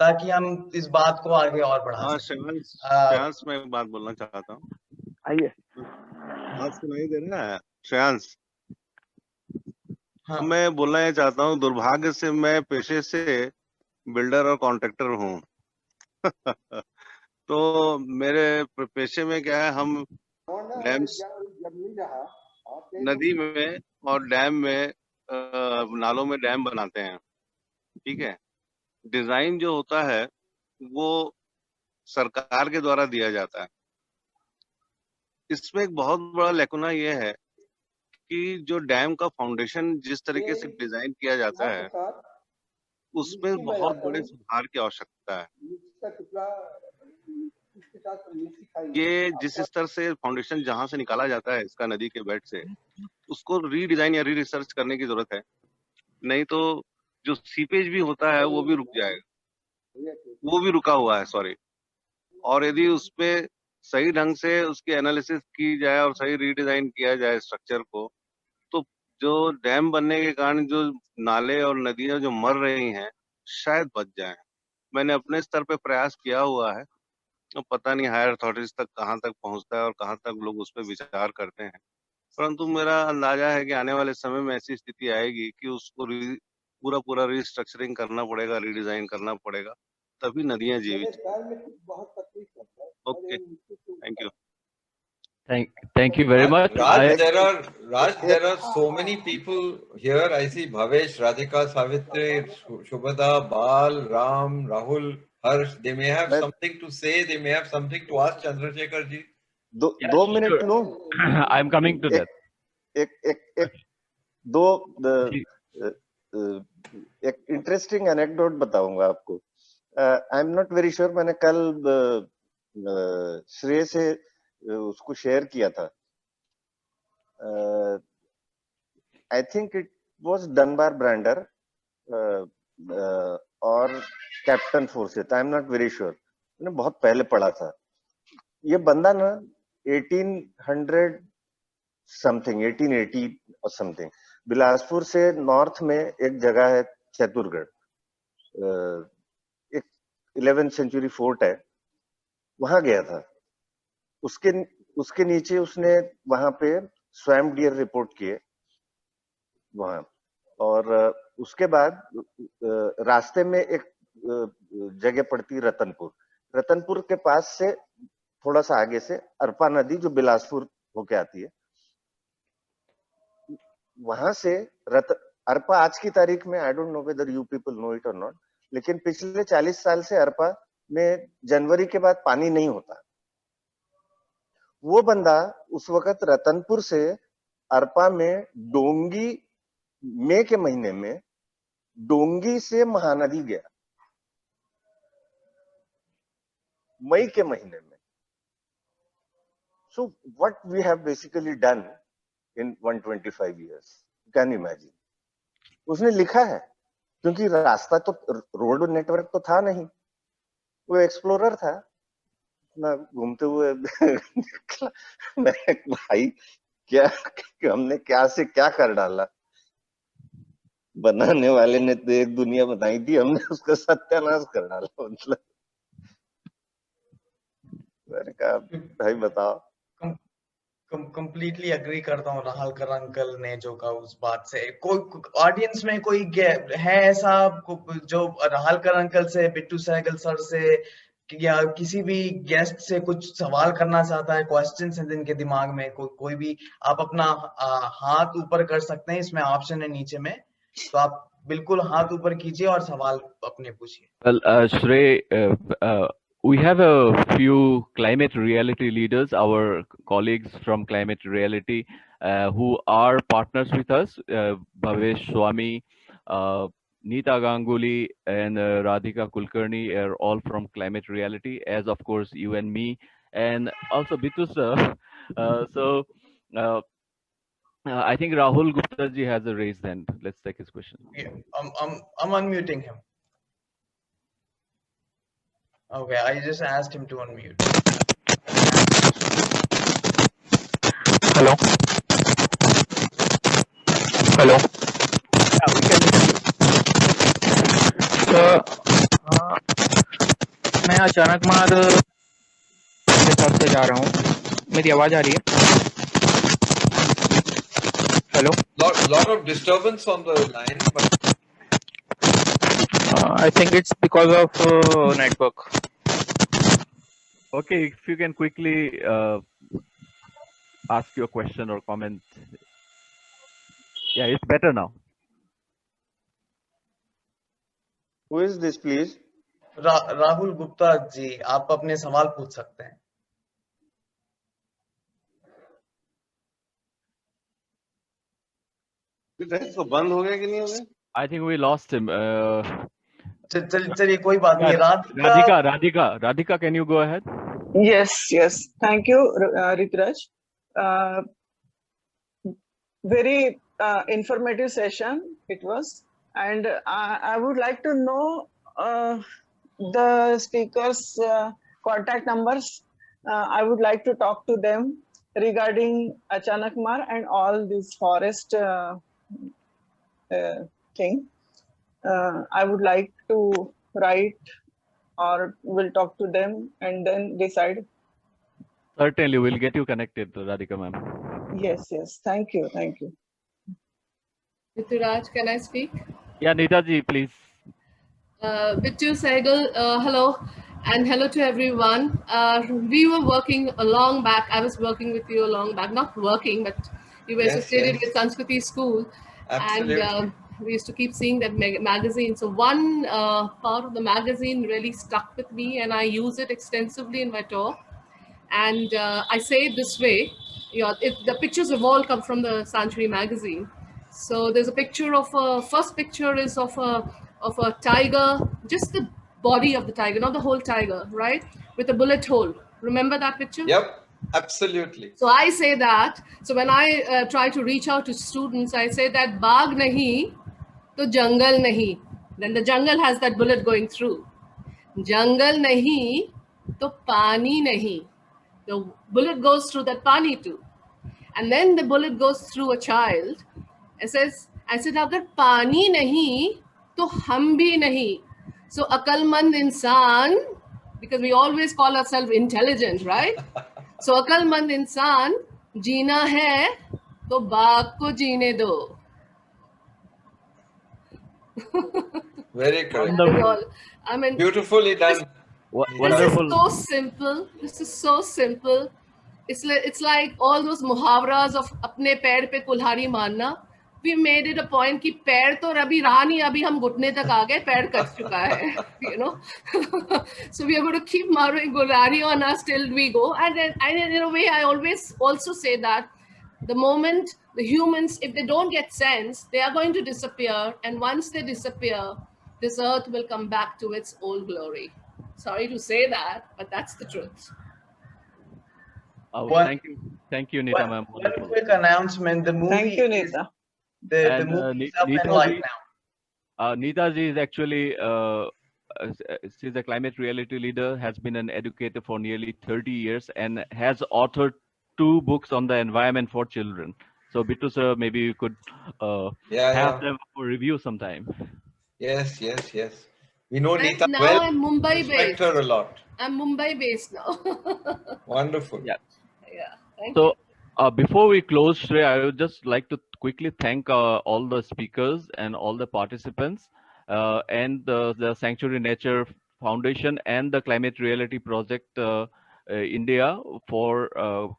ताकि हम इस बात को आगे और बढ़ा सकें। श्रेयांश, मैं एक बात बोलना चाहता हूँ। आइए, बात सुनाई दे रहा है श्रेयांश? हाँ। मैं बोलना ये चाहता हूँ, दुर्भाग्य से मैं पेशे से बिल्डर और कॉन्ट्रैक्टर हूँ। तो मेरे पेशे में क्या है, हम डैम्स, नदी में और डैम में, नालों में डैम बनाते हैं। ठीक है, डिजाइन जो होता है वो सरकार के द्वारा दिया जाता है। इसमें एक बहुत बड़ा लेकुना ये है कि जो डैम का फाउंडेशन जिस तरीके से डिजाइन किया जाता है, उसमें बहुत बड़े सुधार की आवश्यकता है। ये जिस स्तर से फाउंडेशन जहां से निकाला जाता है इसका, नदी के बेड से, उसको रीडिजाइन या री रिसर्च करने की जरूरत है, नहीं तो जो सीपेज भी होता है वो भी रुक जाएगा, वो भी रुका हुआ है, सॉरी। और यदि उसपे सही ढंग से उसकी एनालिसिस की जाए और सही रीडिजाइन किया जाए स्ट्रक्चर को, तो जो डैम बनने के कारण जो नाले और नदियां जो मर रही हैं शायद बच जाएं। मैंने अपने स्तर पे प्रयास किया हुआ है, अब पता नहीं हायर अथॉरिटीज तक कहाँ तक पहुंचता है और कहाँ तक लोग उस पर विचार करते हैं, परंतु मेरा अंदाजा है कि आने वाले समय में ऐसी स्थिति आएगी कि उसको पूरा पूरा रिस्ट्रक्चरिंग करना पड़ेगा, रीडिजाइन करना पड़ेगा, तभी नदियां मेरे जीवित। पैर में कुछ बहुत तकलीफ करता है। Okay, thank you. Thank you very much. Raj, I there are so many people here. I see Bhavesh, Radhika, Savitri, Shubhada, Bal, Ram, Rahul, Harsh. They may have something to say. They may have something to ask Chandrasekhar ji. दो minute no, I'm coming to that. एक interesting anecdote बताऊंगा आपको। I am not very sure, मैंने कल श्रेय से उसको share किया था। I think it was Dunbar Brander और captain Forsyth, I am not very sure, मैंने बहुत पहले पढ़ा था। ये बंदा ना 1800 समथिंग 1880 और समथिंग बिलासपुर से नॉर्थ में एक जगह है चतुरगढ़, एक 11th सेंचुरी फोर्ट है, वहां गया था। उसके नीचे उसने वहां पे स्वयं डियर रिपोर्ट किए वहां, और उसके बाद रास्ते में एक जगह पड़ती रतनपुर के पास से थोड़ा सा आगे से अरपा नदी जो बिलासपुर होके आती है, वहां से अरपा आज की तारीख में, I don't know whether you people know it और नॉट, लेकिन पिछले 40 साल से अरपा में जनवरी के बाद पानी नहीं होता। वो बंदा उस वक्त रतनपुर से अरपा में डोंगी, मई के महीने में डोंगी से महानदी गया, मई के महीने में। So what we have basically done in 125 years, can imagine. उसने लिखा है, क्योंकि रास्ता तो, रोड नेटवर्क तो था नहीं, वो एक्सप्लोरर था ना, घूमते हुए निकला। मैं भाई क्या, हमने क्या से क्या कर डाला, बनाने वाले ने तो एक दुनिया बनाई थी, हमने उसका सत्यानाश कर डाला। मतलब मैंने कहा भाई बताओ। कंप्लीटली अग्री करता हूँ राहलकर अंकल ने जो कहा उस बात से। कोई ऑडियंस में कोई है ऐसा जो राहलकर अंकल से, बिट्टू सहगल सर से या किसी भी गेस्ट से कुछ सवाल करना चाहता है? क्वेश्चंस हैं जिनके दिमाग में, कोई भी, आप अपना हाथ ऊपर कर सकते हैं, इसमें ऑप्शन है नीचे में, तो आप बिल्कुल हाथ ऊपर कीजिए और सवाल अपने पूछिए। Well, Shrey, we have a few climate reality leaders, our colleagues from Climate Reality, who are partners with us. Bhavesh Swami, Neeta Ganguly, and Radhika Kulkarni are all from Climate Reality, as of course you and me, and also Bittu sir. I think Rahul Gupta ji has a raised hand. Let's take his question. Yeah, I'm unmuting him. Okay, I just asked him to unmute. Hello. Hello. मैं अचानक मार के तरफ से जा रहा हूँ, मेरी आवाज आ रही है? Hello. Lot of disturbance on the line, but I think it's because of network. Okay, if you can quickly ask your question or comment. Yeah, it's better now. Who is this, please? Rahul Gupta ji, आप अपने सवाल पूछ सकते हैं। तो बंद हो गया कि नहीं हो गया? I think we lost him. चलिए कोई बात नहीं। Radhika, can you go ahead? Yes. Thank you, Rituraj. very informative session it was, and I would like to know the speakers' contact numbers. I would like to talk to them regarding Achanakmar and all this forest thing. I would like to write or will talk to them and then decide. Certainly, we'll get you connected, Radhika ma'am. Yes, yes. Thank you. Thank you. Rituraj, can I speak? Yeah, Neetaji, please. Bittu Sehgal, hello, and hello to everyone. We were working a long back. I was working with you a long back, not working, but you were Yes, associated yes. with Sanskriti School. Absolutely. And we used to keep seeing that magazine. So one part of the magazine really stuck with me, and I use it extensively in my talk. And I say it this way, the pictures have all come from the Sanctuary magazine. So there's a picture of first picture is of a tiger, just the body of the tiger, not the whole tiger, right? With a bullet hole. Remember that picture? Yep, absolutely. So I say that. So when I try to reach out to students, I say that Baag nahi, to jungle nahi. Then the jungle has that bullet going through. Jungle nahi, to pani nahi. The bullet goes through that pani too. And then the bullet goes through a child. It says, I said, agar pani nahi, to hum bhi nahi. So akalmand insan, because we always call ourselves intelligent, right? So akalmand insan, jeena hai, to baag ko jeene do. Very correct. That is all. I mean, Beautifully done. Wonderful. This is so simple. This is so simple. It's like all those muhavras of अपने पैर पे कुल्हाड़ी मारना. We made it a point कि पैर तो अभी रहा नहीं, अभी हम घुटने तक आ गए, पैर कट चुका है, you know. So we are going to keep marring कुल्हाड़ी on us till we go. And then, in a way, I always also say that the moment the humans, if they don't get sense, they are going to disappear. And once they disappear, this earth will come back to its old glory. Sorry to say that, but that's the truth. Thank you, Neeta ma'am. One quick announcement. The movie. Thank you, Neeta. The movie is up and live now. Neeta ji is actually she's a climate reality leader, has been an educator for nearly 30 years, and has authored 2 books on the environment for children. So Bittu sir, maybe you could have them for review sometime. Yes, yes, yes. We know And Neeta now well. I'm Mumbai Respect based. her a lot. I'm Mumbai based now. Wonderful. Yeah. Yeah. Thank So you. before we close today, I would just like to quickly thank all the speakers and all the participants and the Sanctuary Nature Foundation and the Climate Reality Project India for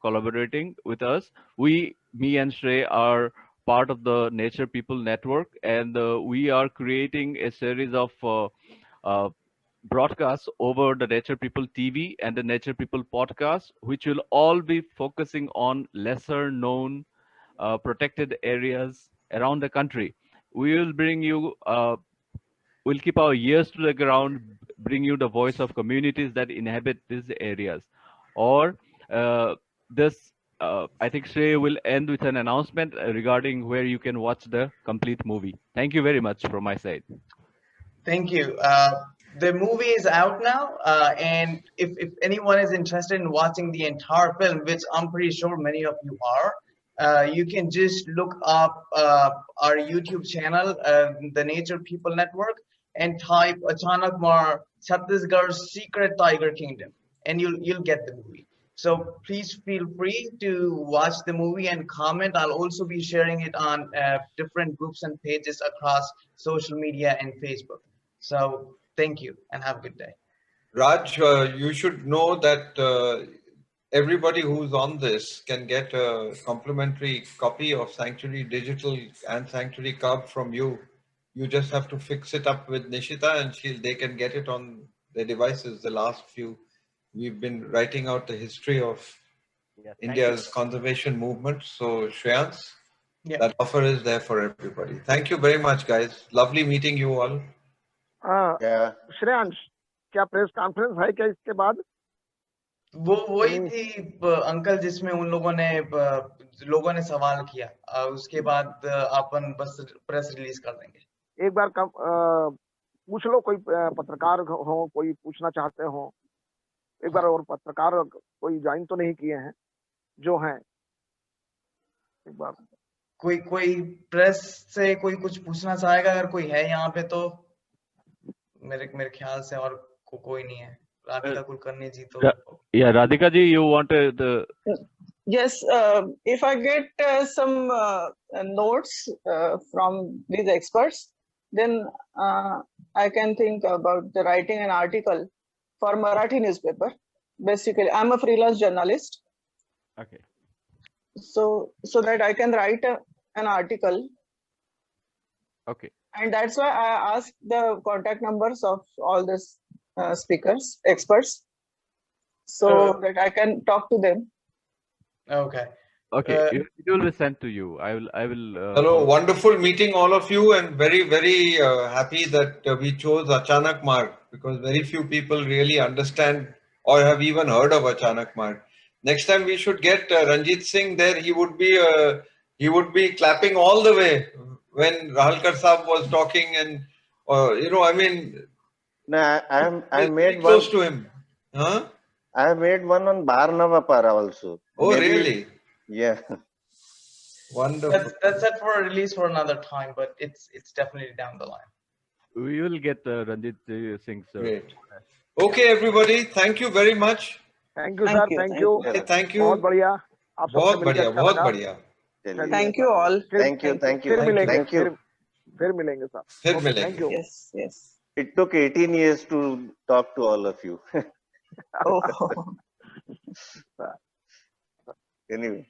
collaborating with us. Me and Shrey are part of the Nature People Network, and we are creating a series of broadcasts over the Nature People TV and the Nature People podcast, which will all be focusing on lesser known protected areas around the country. We will bring you, we'll keep our ears to the ground, bring you the voice of communities that inhabit these areas. Or I think Shrey will end with an announcement regarding where you can watch the complete movie. Thank you very much from my side. Thank you. The movie is out now, and if anyone is interested in watching the entire film, which I'm pretty sure many of you are, you can just look up our YouTube channel, the Nature People Network, and type Achanakmar Chhattisgarh's Secret Tiger Kingdom, and you'll get the movie. So please feel free to watch the movie and comment. I'll also be sharing it on different groups and pages across social media and Facebook. So thank you and have a good day. Raj, you should know that everybody who's on this can get a complimentary copy of Sanctuary Digital and Sanctuary Cub from you. You just have to fix it up with Nishita, and they can get it on their devices. The last few, we've been writing out the history of India's conservation movement. So Shreyans, that offer is there for everybody. Thank you very much, guys. Lovely meeting you all. Shreyansh, क्या press conference है क्या इसके बाद? वो वही थी uncle जिसमें उन लोगों ने सवाल किया, उसके बाद अपन बस प्रेस रिलीज कर देंगे। एक बार पूछ लो, कोई पत्रकार हो, कोई पूछना चाहते हो एक बार। और पत्रकार कोई ज्वाइन तो नहीं किए हैं जो हैं, एक बार कोई प्रेस से कोई कुछ पूछना चाहेगा, अगर कोई है यहाँ पे तो? मेरे ख्याल से और कोई नहीं है। राधिका कुलकर्णी जी तो Yeah, Radhika ji, you wanted Yes, if I get some notes from these experts, then I can think about the writing an article for Marathi newspaper. Basically, I'm a freelance journalist. Okay. So that I can write an article. Okay. And that's why I asked the contact numbers of all these experts, so that I can talk to them. Okay. Okay, it will be sent to you. I will. Hello, wonderful meeting all of you, and very, very happy that we chose Achanak Marg, because very few people really understand or have even heard of Achanak Marg. Next time we should get Ranjit Singh there. He would be clapping all the way when Rahalkar Saab was talking, and I mean, no, I made close one to him. Huh? I made one on Barnavapara also. Oh, Maybe, really? yeah. Wonderful. That's set for a release for another time, but it's definitely down the line. We will get Ranjit Singh, sir. Great. Okay, everybody. Thank you very much. Thank you sir, thank you, Thank you. बहुत बढ़िया, आप सबसे बहुत मिलकर बढ़िया, अच्छा बहुत लगा। बढ़िया। Thank you all. Thank you. फिर मिलेंगे, Thank you. फिर मिलेंगे सर। फिर मिलेंगे। Thank you. Yes. It took 18 years to talk to all of you. Oh. Anyway.